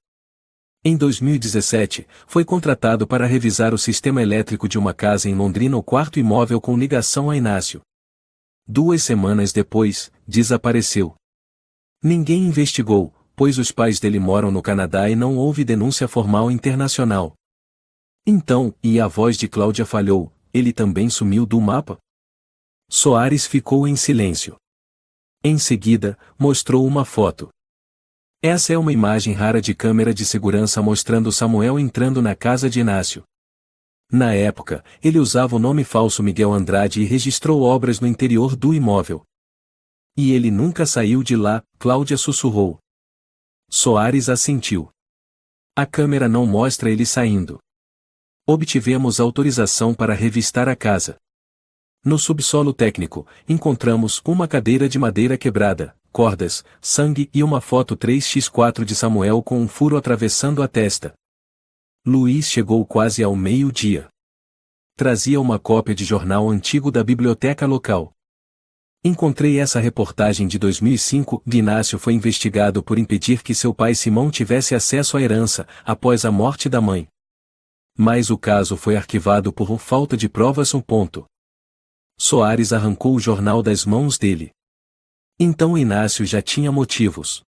Em 2017, foi contratado para revisar o sistema elétrico de uma casa em Londrina, o quarto imóvel com ligação a Inácio. 2 semanas depois, desapareceu. Ninguém investigou, pois os pais dele moram no Canadá e não houve denúncia formal internacional. Então, e a voz de Cláudia falhou, ele também sumiu do mapa? Soares ficou em silêncio. Em seguida, mostrou uma foto. Essa é uma imagem rara de câmera de segurança mostrando Samuel entrando na casa de Inácio. Na época, ele usava o nome falso Miguel Andrade e registrou obras no interior do imóvel. E ele nunca saiu de lá, Cláudia sussurrou. Soares assentiu. A câmera não mostra ele saindo. Obtivemos autorização para revistar a casa. No subsolo técnico, encontramos uma cadeira de madeira quebrada, cordas, sangue e uma foto 3x4 de Samuel com um furo atravessando a testa. Luiz chegou quase ao meio-dia. Trazia uma cópia de jornal antigo da biblioteca local. Encontrei essa reportagem de 2005. Inácio foi investigado por impedir que seu pai Simão tivesse acesso à herança, após a morte da mãe. Mas o caso foi arquivado por falta de provas. Soares arrancou o jornal das mãos dele. Então Inácio já tinha motivos.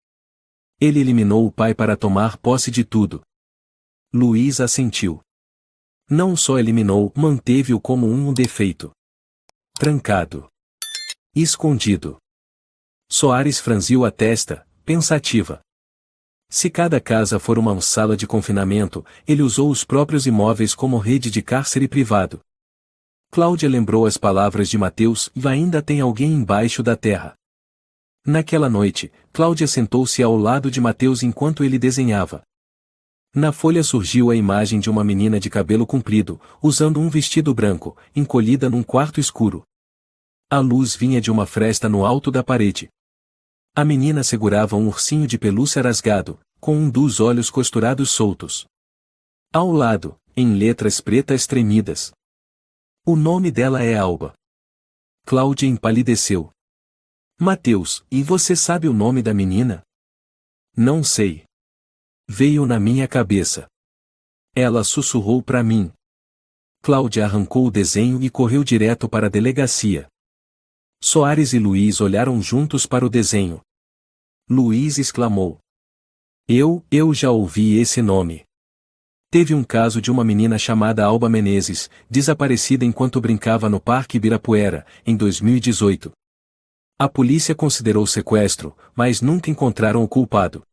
Ele eliminou o pai para tomar posse de tudo. Luiz assentiu. Não só eliminou, manteve-o como um defeito. Trancado. Escondido. Soares franziu a testa, pensativa. Se cada casa for uma sala de confinamento, ele usou os próprios imóveis como rede de cárcere privado. Cláudia lembrou as palavras de Mateus: e ainda tem alguém embaixo da terra. Naquela noite, Cláudia sentou-se ao lado de Mateus enquanto ele desenhava. Na folha surgiu a imagem de uma menina de cabelo comprido, usando um vestido branco, encolhida num quarto escuro. A luz vinha de uma fresta no alto da parede. A menina segurava um ursinho de pelúcia rasgado, com um dos olhos costurados soltos. Ao lado, em letras pretas tremidas. O nome dela é Alba. Cláudia empalideceu. Mateus, e você sabe o nome da menina? Não sei. Veio na minha cabeça. Ela sussurrou para mim. Cláudia arrancou o desenho e correu direto para a delegacia. Soares e Luiz olharam juntos para o desenho. Luiz exclamou. Eu já ouvi esse nome. Teve um caso de uma menina chamada Alba Menezes, desaparecida enquanto brincava no Parque Ibirapuera, em 2018. A polícia considerou sequestro, mas nunca encontraram o culpado.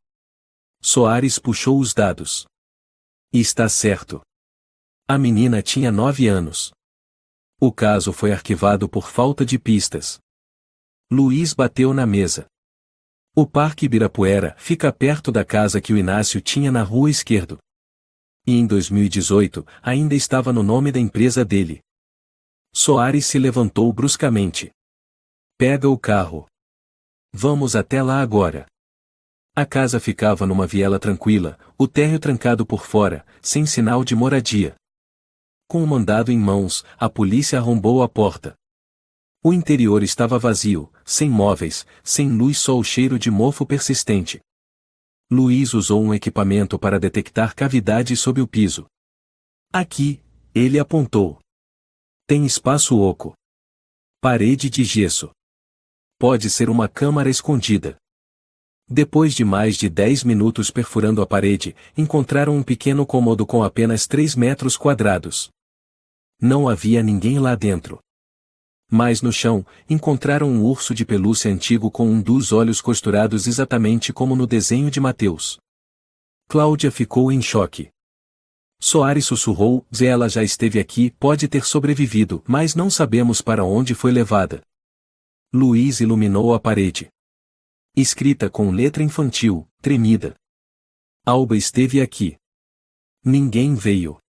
Soares puxou os dados. Está certo. A menina tinha 9 anos. O caso foi arquivado por falta de pistas. Luiz bateu na mesa. O Parque Ibirapuera fica perto da casa que o Inácio tinha na rua esquerda. E em 2018, ainda estava no nome da empresa dele. Soares se levantou bruscamente. Pega o carro. Vamos até lá agora. A casa ficava numa viela tranquila, o térreo trancado por fora, sem sinal de moradia. Com o mandado em mãos, a polícia arrombou a porta. O interior estava vazio, sem móveis, sem luz, só o cheiro de mofo persistente. Luiz usou um equipamento para detectar cavidades sob o piso. Aqui, ele apontou. Tem espaço oco. Parede de gesso. Pode ser uma câmara escondida. Depois de mais de 10 minutos perfurando a parede, encontraram um pequeno cômodo com apenas 3 metros quadrados. Não havia ninguém lá dentro. Mas no chão, encontraram um urso de pelúcia antigo com um dos olhos costurados exatamente como no desenho de Mateus. Cláudia ficou em choque. Soares sussurrou: ela já esteve aqui, pode ter sobrevivido, mas não sabemos para onde foi levada. Luiz iluminou a parede. Escrita com letra infantil, tremida. Alba esteve aqui. Ninguém veio.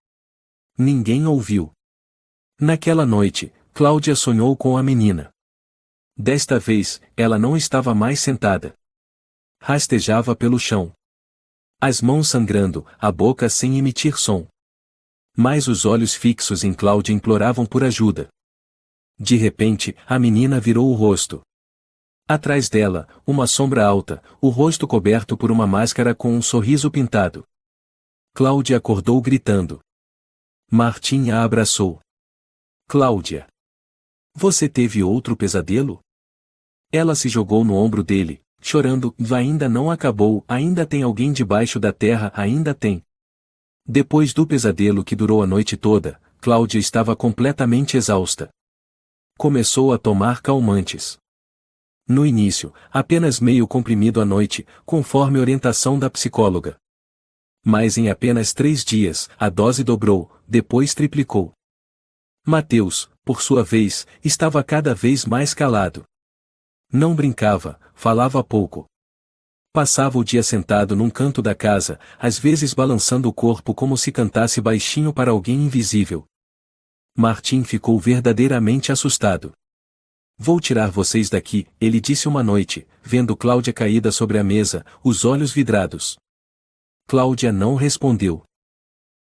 Ninguém ouviu. Naquela noite, Cláudia sonhou com a menina. Desta vez, ela não estava mais sentada. Rastejava pelo chão. As mãos sangrando, a boca sem emitir som. Mas os olhos fixos em Cláudia imploravam por ajuda. De repente, a menina virou o rosto. Atrás dela, uma sombra alta, o rosto coberto por uma máscara com um sorriso pintado. Cláudia acordou gritando. Martim a abraçou. Cláudia. Você teve outro pesadelo? Ela se jogou no ombro dele, chorando. Ainda não acabou, ainda tem alguém debaixo da terra, ainda tem. Depois do pesadelo que durou a noite toda, Cláudia estava completamente exausta. Começou a tomar calmantes. No início, apenas meio comprimido à noite, conforme orientação da psicóloga. Mas em apenas 3 dias, a dose dobrou, depois triplicou. Mateus, por sua vez, estava cada vez mais calado. Não brincava, falava pouco. Passava o dia sentado num canto da casa, às vezes balançando o corpo como se cantasse baixinho para alguém invisível. Martim ficou verdadeiramente assustado. Vou tirar vocês daqui, ele disse uma noite, vendo Cláudia caída sobre a mesa, os olhos vidrados. Cláudia não respondeu.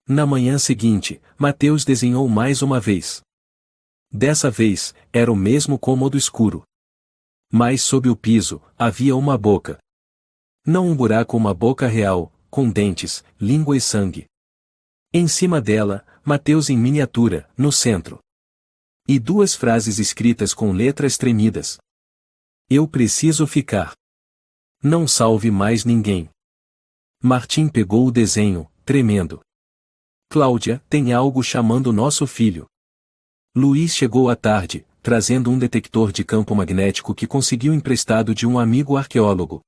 Na manhã seguinte, Mateus desenhou mais uma vez. Dessa vez, era o mesmo cômodo escuro. Mas sob o piso, havia uma boca. Não um buraco, uma boca real, com dentes, língua e sangue. Em cima dela, Mateus em miniatura, no centro. E 2 frases escritas com letras tremidas. Eu preciso ficar. Não salve mais ninguém. Martim pegou o desenho, tremendo. Cláudia, tem algo chamando nosso filho. Luiz chegou à tarde, trazendo um detector de campo magnético que conseguiu emprestado de um amigo arqueólogo.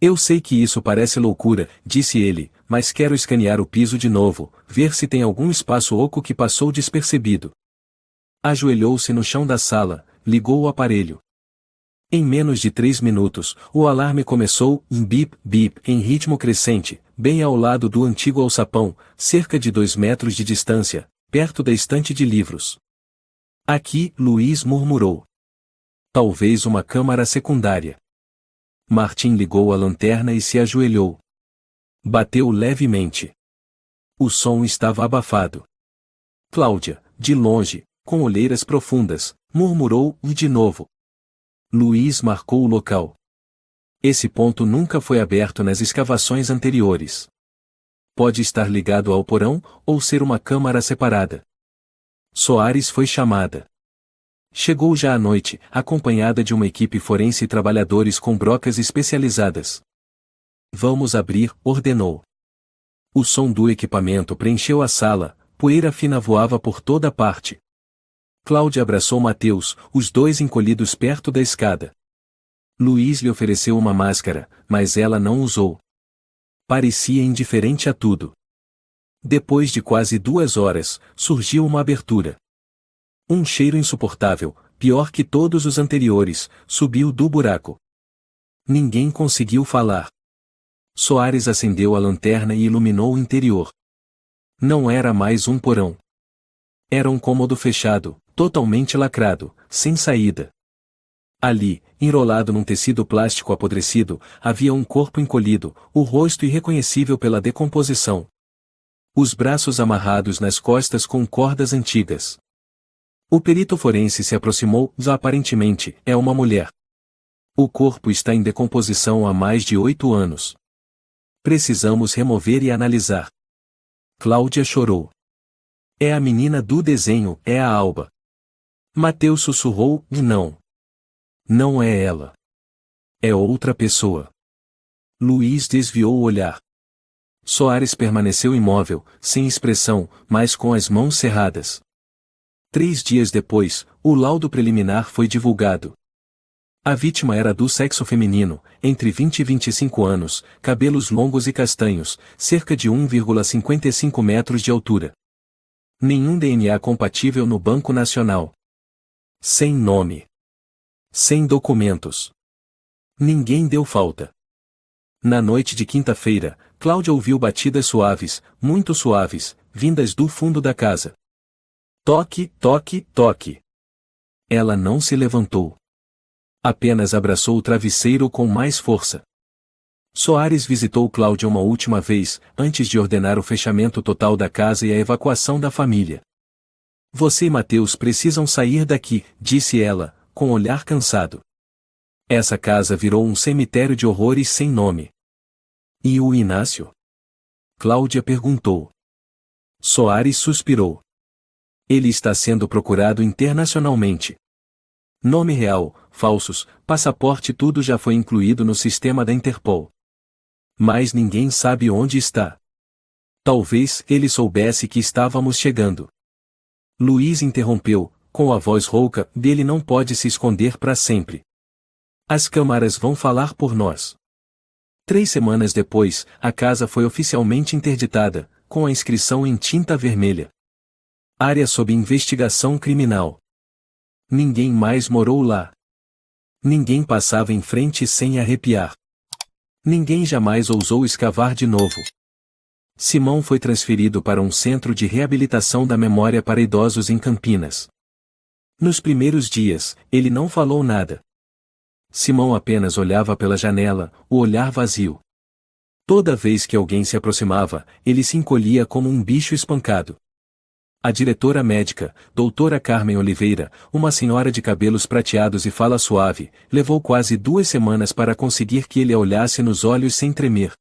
Eu sei que isso parece loucura, disse ele, mas quero escanear o piso de novo, ver se tem algum espaço oco que passou despercebido. Ajoelhou-se no chão da sala, ligou o aparelho. Em menos de 3 minutos, o alarme começou, bip, bip, em ritmo crescente, bem ao lado do antigo alçapão, cerca de 2 metros de distância, perto da estante de livros. Aqui, Luiz murmurou. Talvez uma câmara secundária. Martim ligou a lanterna e se ajoelhou. Bateu levemente. O som estava abafado. Cláudia, de longe, com olheiras profundas, murmurou, e de novo. Luiz marcou o local. Esse ponto nunca foi aberto nas escavações anteriores. Pode estar ligado ao porão, ou ser uma câmara separada. Soares foi chamada. Chegou já à noite, acompanhada de uma equipe forense e trabalhadores com brocas especializadas. Vamos abrir, ordenou. O som do equipamento preencheu a sala, poeira fina voava por toda parte. Cláudia abraçou Mateus, os 2 encolhidos perto da escada. Luiz lhe ofereceu uma máscara, mas ela não usou. Parecia indiferente a tudo. Depois de quase 2 horas, surgiu uma abertura. Um cheiro insuportável, pior que todos os anteriores, subiu do buraco. Ninguém conseguiu falar. Soares acendeu a lanterna e iluminou o interior. Não era mais um porão. Era um cômodo fechado, totalmente lacrado, sem saída. Ali, enrolado num tecido plástico apodrecido, havia um corpo encolhido, o rosto irreconhecível pela decomposição. Os braços amarrados nas costas com cordas antigas. O perito forense se aproximou, aparentemente, é uma mulher. O corpo está em decomposição há mais de 8 anos. Precisamos remover e analisar. Cláudia chorou. É a menina do desenho, é a Alba. Mateus sussurrou, não. Não é ela. É outra pessoa. Luiz desviou o olhar. Soares permaneceu imóvel, sem expressão, mas com as mãos cerradas. 3 dias depois, o laudo preliminar foi divulgado. A vítima era do sexo feminino, entre 20 e 25 anos, cabelos longos e castanhos, cerca de 1,55 metros de altura. Nenhum DNA compatível no Banco Nacional. Sem nome. Sem documentos. Ninguém deu falta. Na noite de quinta-feira, Cláudia ouviu batidas suaves, muito suaves, vindas do fundo da casa. Toque, toque, toque. Ela não se levantou. Apenas abraçou o travesseiro com mais força. Soares visitou Cláudia uma última vez, antes de ordenar o fechamento total da casa e a evacuação da família. Você e Mateus precisam sair daqui, disse ela, com olhar cansado. Essa casa virou um cemitério de horrores sem nome. E o Inácio? Cláudia perguntou. Soares suspirou. Ele está sendo procurado internacionalmente. Nome real, falsos, passaporte, tudo já foi incluído no sistema da Interpol. Mas ninguém sabe onde está. Talvez ele soubesse que estávamos chegando. Luiz interrompeu, com a voz rouca, dele não pode se esconder para sempre. As câmaras vão falar por nós. 3 semanas depois, a casa foi oficialmente interditada, com a inscrição em tinta vermelha. Área sob investigação criminal. Ninguém mais morou lá. Ninguém passava em frente sem arrepiar. Ninguém jamais ousou escavar de novo. Simão foi transferido para um centro de reabilitação da memória para idosos em Campinas. Nos primeiros dias, ele não falou nada. Simão apenas olhava pela janela, o olhar vazio. Toda vez que alguém se aproximava, ele se encolhia como um bicho espancado. A diretora médica, doutora Carmen Oliveira, uma senhora de cabelos prateados e fala suave, levou quase 2 semanas para conseguir que ele a olhasse nos olhos sem tremer.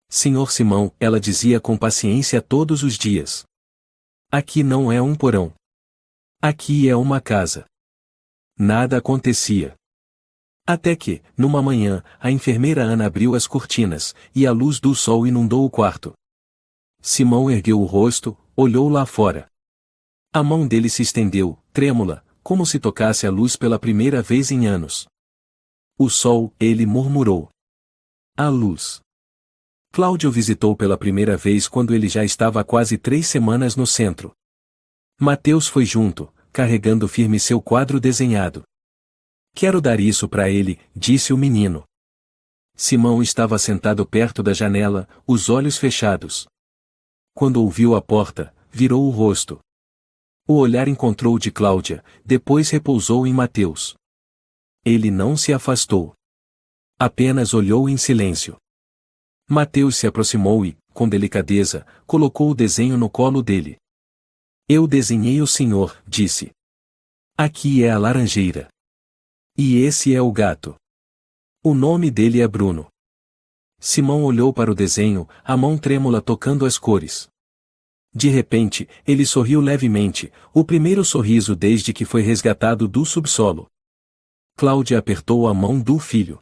Senhor Simão, ela dizia com paciência todos os dias. Aqui não é um porão. Aqui é uma casa. Nada acontecia. Até que, numa manhã, a enfermeira Ana abriu as cortinas, e a luz do sol inundou o quarto. Simão ergueu o rosto, olhou lá fora. A mão dele se estendeu, trêmula, como se tocasse a luz pela primeira vez em anos. O sol, ele murmurou. A luz. Cláudio visitou pela primeira vez quando ele já estava há quase 3 semanas no centro. Mateus foi junto, carregando firme seu quadro desenhado. Quero dar isso para ele, disse o menino. Simão estava sentado perto da janela, os olhos fechados. Quando ouviu a porta, virou o rosto. O olhar encontrou o de Cláudia, depois repousou em Mateus. Ele não se afastou. Apenas olhou em silêncio. Mateus se aproximou e, com delicadeza, colocou o desenho no colo dele. Eu desenhei o senhor, disse. Aqui é a laranjeira. E esse é o gato. O nome dele é Bruno. Simão olhou para o desenho, a mão trêmula tocando as cores. De repente, ele sorriu levemente, o primeiro sorriso desde que foi resgatado do subsolo. Cláudia apertou a mão do filho.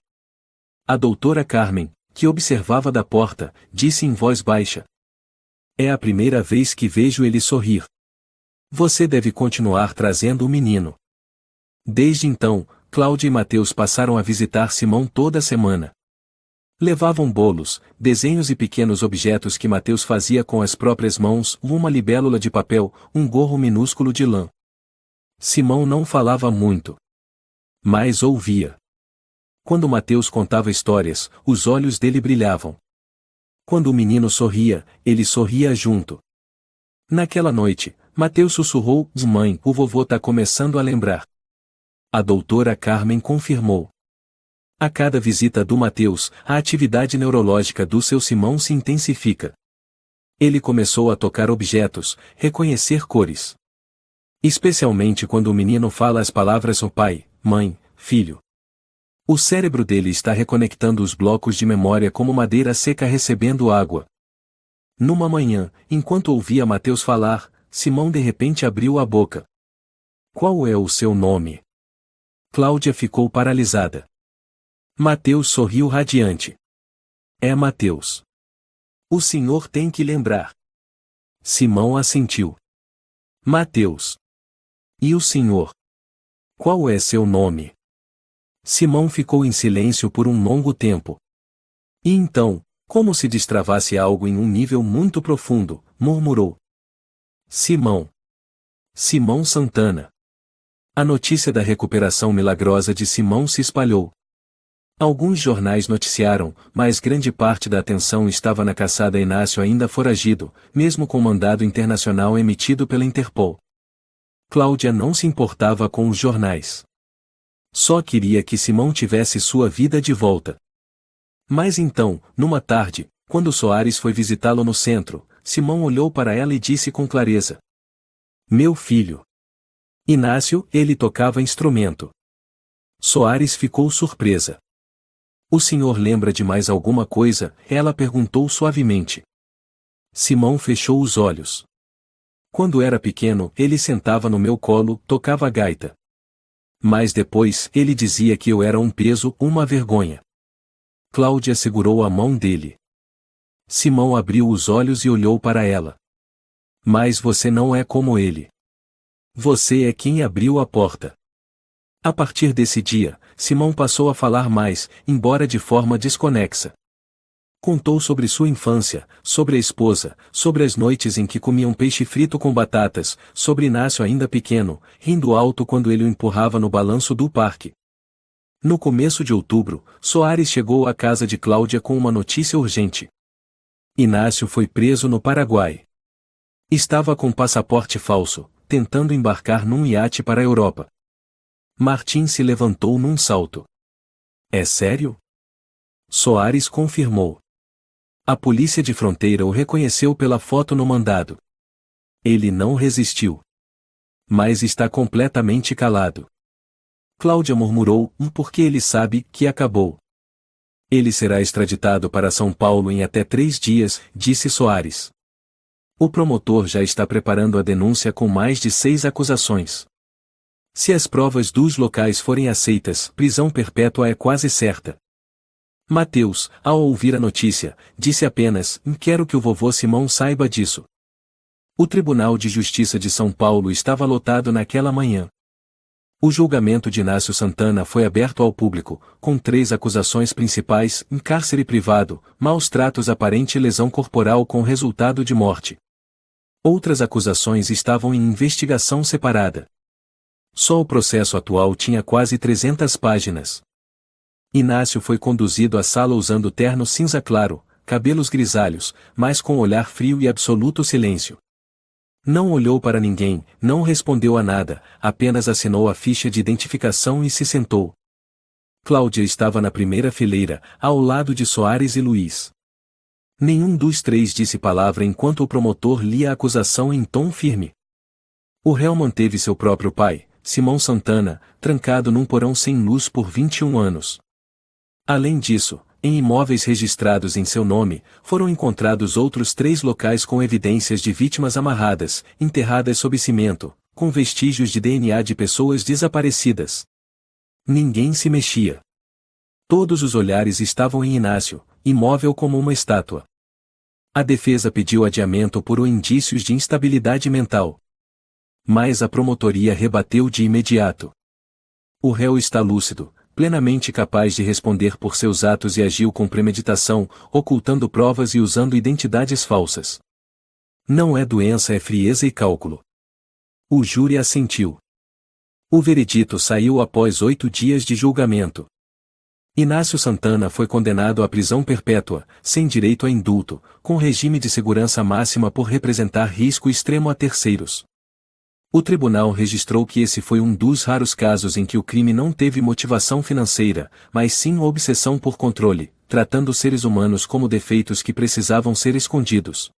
A doutora Carmen, que observava da porta, disse em voz baixa. É a primeira vez que vejo ele sorrir. Você deve continuar trazendo o menino. Desde então, Cláudia e Mateus passaram a visitar Simão toda semana. Levavam bolos, desenhos e pequenos objetos que Mateus fazia com as próprias mãos, uma libélula de papel, um gorro minúsculo de lã. Simão não falava muito, mas ouvia. Quando Mateus contava histórias, os olhos dele brilhavam. Quando o menino sorria, ele sorria junto. Naquela noite, Mateus sussurrou: Mãe, o vovô tá começando a lembrar. A doutora Carmen confirmou. A cada visita do Mateus, a atividade neurológica do seu Simão se intensifica. Ele começou a tocar objetos, reconhecer cores. Especialmente quando o menino fala as palavras pai, mãe, filho. O cérebro dele está reconectando os blocos de memória como madeira seca recebendo água. Numa manhã, enquanto ouvia Mateus falar, Simão de repente abriu a boca. Qual é o seu nome? Cláudia ficou paralisada. Mateus sorriu radiante. É Mateus. O senhor tem que lembrar. Simão assentiu. Mateus. E o senhor? Qual é seu nome? Simão ficou em silêncio por um longo tempo. E então, como se destravasse algo em um nível muito profundo, murmurou. Simão. Simão Santana. A notícia da recuperação milagrosa de Simão se espalhou. Alguns jornais noticiaram, mas grande parte da atenção estava na caçada a Inácio ainda foragido, mesmo com mandado internacional emitido pela Interpol. Cláudia não se importava com os jornais. Só queria que Simão tivesse sua vida de volta. Mas então, numa tarde, quando Soares foi visitá-lo no centro, Simão olhou para ela e disse com clareza. Meu filho. Inácio, ele tocava instrumento. Soares ficou surpresa. O senhor lembra de mais alguma coisa? Ela perguntou suavemente. Simão fechou os olhos. Quando era pequeno, ele sentava no meu colo, tocava gaita. Mas depois, ele dizia que eu era um peso, uma vergonha. Cláudia segurou a mão dele. Simão abriu os olhos e olhou para ela. Mas você não é como ele. Você é quem abriu a porta. A partir desse dia, Simão passou a falar mais, embora de forma desconexa. Contou sobre sua infância, sobre a esposa, sobre as noites em que comiam peixe frito com batatas, sobre Inácio ainda pequeno, rindo alto quando ele o empurrava no balanço do parque. No começo de outubro, Soares chegou à casa de Cláudia com uma notícia urgente. Inácio foi preso no Paraguai. Estava com passaporte falso, tentando embarcar num iate para a Europa. Martim se levantou num salto. É sério? Soares confirmou. A polícia de fronteira o reconheceu pela foto no mandado. Ele não resistiu. Mas está completamente calado. Cláudia murmurou, porque ele sabe que acabou. Ele será extraditado para São Paulo em até 3 dias, disse Soares. O promotor já está preparando a denúncia com mais de 6 acusações. Se as provas dos locais forem aceitas, prisão perpétua é quase certa. Mateus, ao ouvir a notícia, disse apenas: quero que o vovô Simão saiba disso. O Tribunal de Justiça de São Paulo estava lotado naquela manhã. O julgamento de Inácio Santana foi aberto ao público, com 3 acusações principais: cárcere privado, maus tratos aparente e lesão corporal com resultado de morte. Outras acusações estavam em investigação separada. Só o processo atual tinha quase 300 páginas. Inácio foi conduzido à sala usando terno cinza claro, cabelos grisalhos, mas com olhar frio e absoluto silêncio. Não olhou para ninguém, não respondeu a nada, apenas assinou a ficha de identificação e se sentou. Cláudia estava na primeira fileira, ao lado de Soares e Luiz. Nenhum dos 3 disse palavra enquanto o promotor lia a acusação em tom firme. O réu manteve seu próprio pai, Simão Santana, trancado num porão sem luz por 21 anos. Além disso, em imóveis registrados em seu nome, foram encontrados outros 3 locais com evidências de vítimas amarradas, enterradas sob cimento, com vestígios de DNA de pessoas desaparecidas. Ninguém se mexia. Todos os olhares estavam em Inácio, imóvel como uma estátua. A defesa pediu adiamento por indícios de instabilidade mental. Mas a promotoria rebateu de imediato. O réu está lúcido, plenamente capaz de responder por seus atos e agiu com premeditação, ocultando provas e usando identidades falsas. Não é doença, é frieza e cálculo. O júri assentiu. O veredito saiu após 8 dias de julgamento. Inácio Santana foi condenado à prisão perpétua, sem direito a indulto, com regime de segurança máxima por representar risco extremo a terceiros. O tribunal registrou que esse foi um dos raros casos em que o crime não teve motivação financeira, mas sim obsessão por controle, tratando seres humanos como defeitos que precisavam ser escondidos.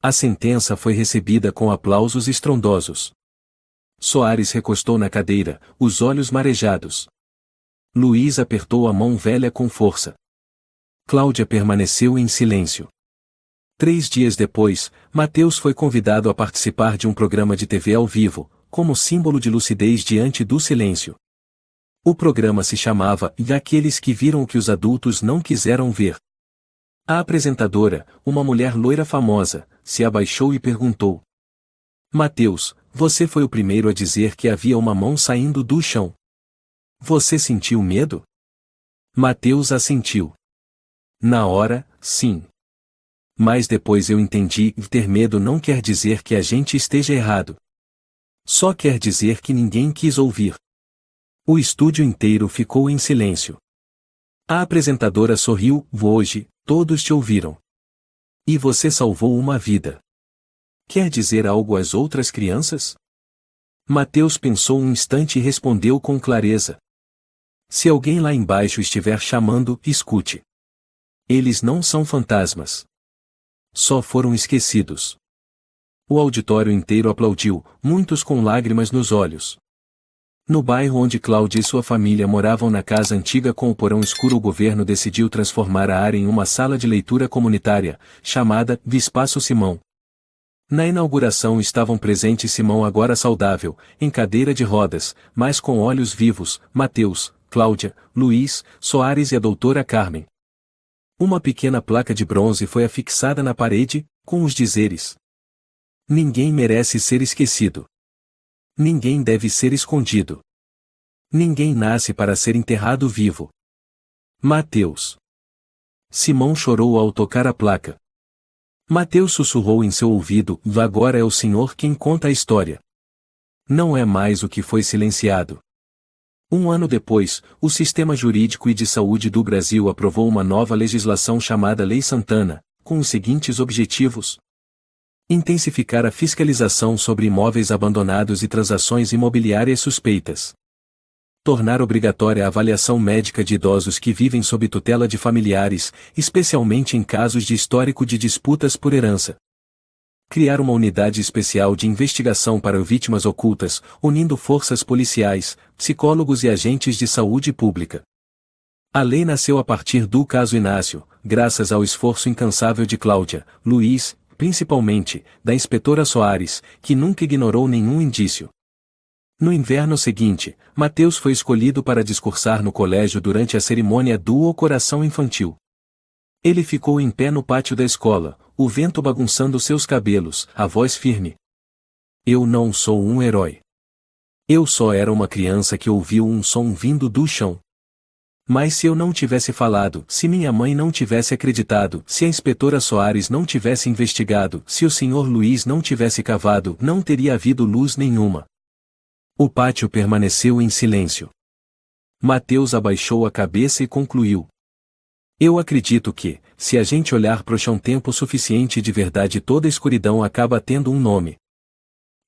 A sentença foi recebida com aplausos estrondosos. Soares recostou na cadeira, os olhos marejados. Luiz apertou a mão velha com força. Cláudia permaneceu em silêncio. 3 dias depois, Mateus foi convidado a participar de um programa de TV ao vivo, como símbolo de lucidez diante do silêncio. O programa se chamava E Aqueles que Viram o que os Adultos Não Quiseram Ver. A apresentadora, uma mulher loira famosa, se abaixou e perguntou: Mateus, você foi o primeiro a dizer que havia uma mão saindo do chão. Você sentiu medo? Mateus assentiu. Na hora, sim. Mas depois eu entendi que ter medo não quer dizer que a gente esteja errado. Só quer dizer que ninguém quis ouvir. O estúdio inteiro ficou em silêncio. A apresentadora sorriu: hoje, todos te ouviram. E você salvou uma vida. Quer dizer algo às outras crianças? Mateus pensou um instante e respondeu com clareza: se alguém lá embaixo estiver chamando, escute. Eles não são fantasmas. Só foram esquecidos. O auditório inteiro aplaudiu, muitos com lágrimas nos olhos. No bairro onde Cláudia e sua família moravam na casa antiga com o porão escuro, o governo decidiu transformar a área em uma sala de leitura comunitária, chamada Espaço Simão. Na inauguração estavam presentes Simão, agora saudável, em cadeira de rodas, mas com olhos vivos, Mateus, Cláudia, Luiz, Soares e a doutora Carmen. Uma pequena placa de bronze foi afixada na parede, com os dizeres: ninguém merece ser esquecido. Ninguém deve ser escondido. Ninguém nasce para ser enterrado vivo. Mateus. Simão chorou ao tocar a placa. Mateus sussurrou em seu ouvido: agora é o Senhor quem conta a história. Não é mais o que foi silenciado. Um ano depois, o Sistema Jurídico e de Saúde do Brasil aprovou uma nova legislação chamada Lei Santana, com os seguintes objetivos: intensificar a fiscalização sobre imóveis abandonados e transações imobiliárias suspeitas. Tornar obrigatória a avaliação médica de idosos que vivem sob tutela de familiares, especialmente em casos de histórico de disputas por herança. Criar uma unidade especial de investigação para vítimas ocultas, unindo forças policiais, psicólogos e agentes de saúde pública. A lei nasceu a partir do caso Inácio, graças ao esforço incansável de Cláudia, Luiz, principalmente, da inspetora Soares, que nunca ignorou nenhum indício. No inverno seguinte, Mateus foi escolhido para discursar no colégio durante a cerimônia do Coração Infantil. Ele ficou em pé no pátio da escola, o vento bagunçando seus cabelos, a voz firme. Eu não sou um herói. Eu só era uma criança que ouviu um som vindo do chão. Mas se eu não tivesse falado, se minha mãe não tivesse acreditado, se a inspetora Soares não tivesse investigado, se o Sr. Luiz não tivesse cavado, não teria havido luz nenhuma. O pátio permaneceu em silêncio. Mateus abaixou a cabeça e concluiu: eu acredito que, se a gente olhar pro chão tempo suficiente, de verdade toda escuridão acaba tendo um nome.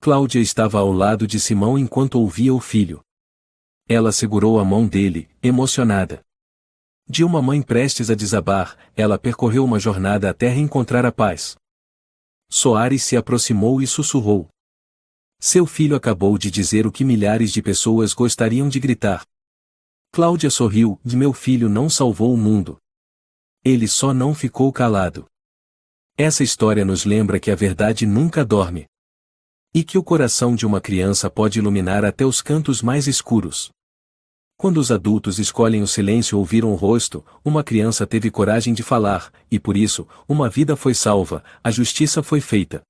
Cláudia estava ao lado de Simão enquanto ouvia o filho. Ela segurou a mão dele, emocionada. De uma mãe prestes a desabar, ela percorreu uma jornada até reencontrar a paz. Soares se aproximou e sussurrou: seu filho acabou de dizer o que milhares de pessoas gostariam de gritar. Cláudia sorriu: meu filho não salvou o mundo. Ele só não ficou calado. Essa história nos lembra que a verdade nunca dorme. E que o coração de uma criança pode iluminar até os cantos mais escuros. Quando os adultos escolhem o silêncio ou viram o rosto, uma criança teve coragem de falar, e por isso, uma vida foi salva, a justiça foi feita.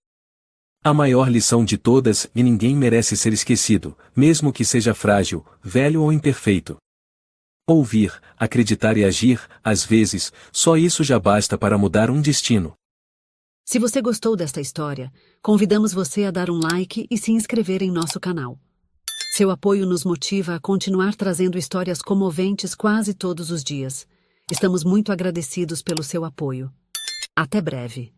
A maior lição de todas: e ninguém merece ser esquecido, mesmo que seja frágil, velho ou imperfeito. Ouvir, acreditar e agir, às vezes, só isso já basta para mudar um destino. Se você gostou desta história, convidamos você a dar um like e se inscrever em nosso canal. Seu apoio nos motiva a continuar trazendo histórias comoventes quase todos os dias. Estamos muito agradecidos pelo seu apoio. Até breve.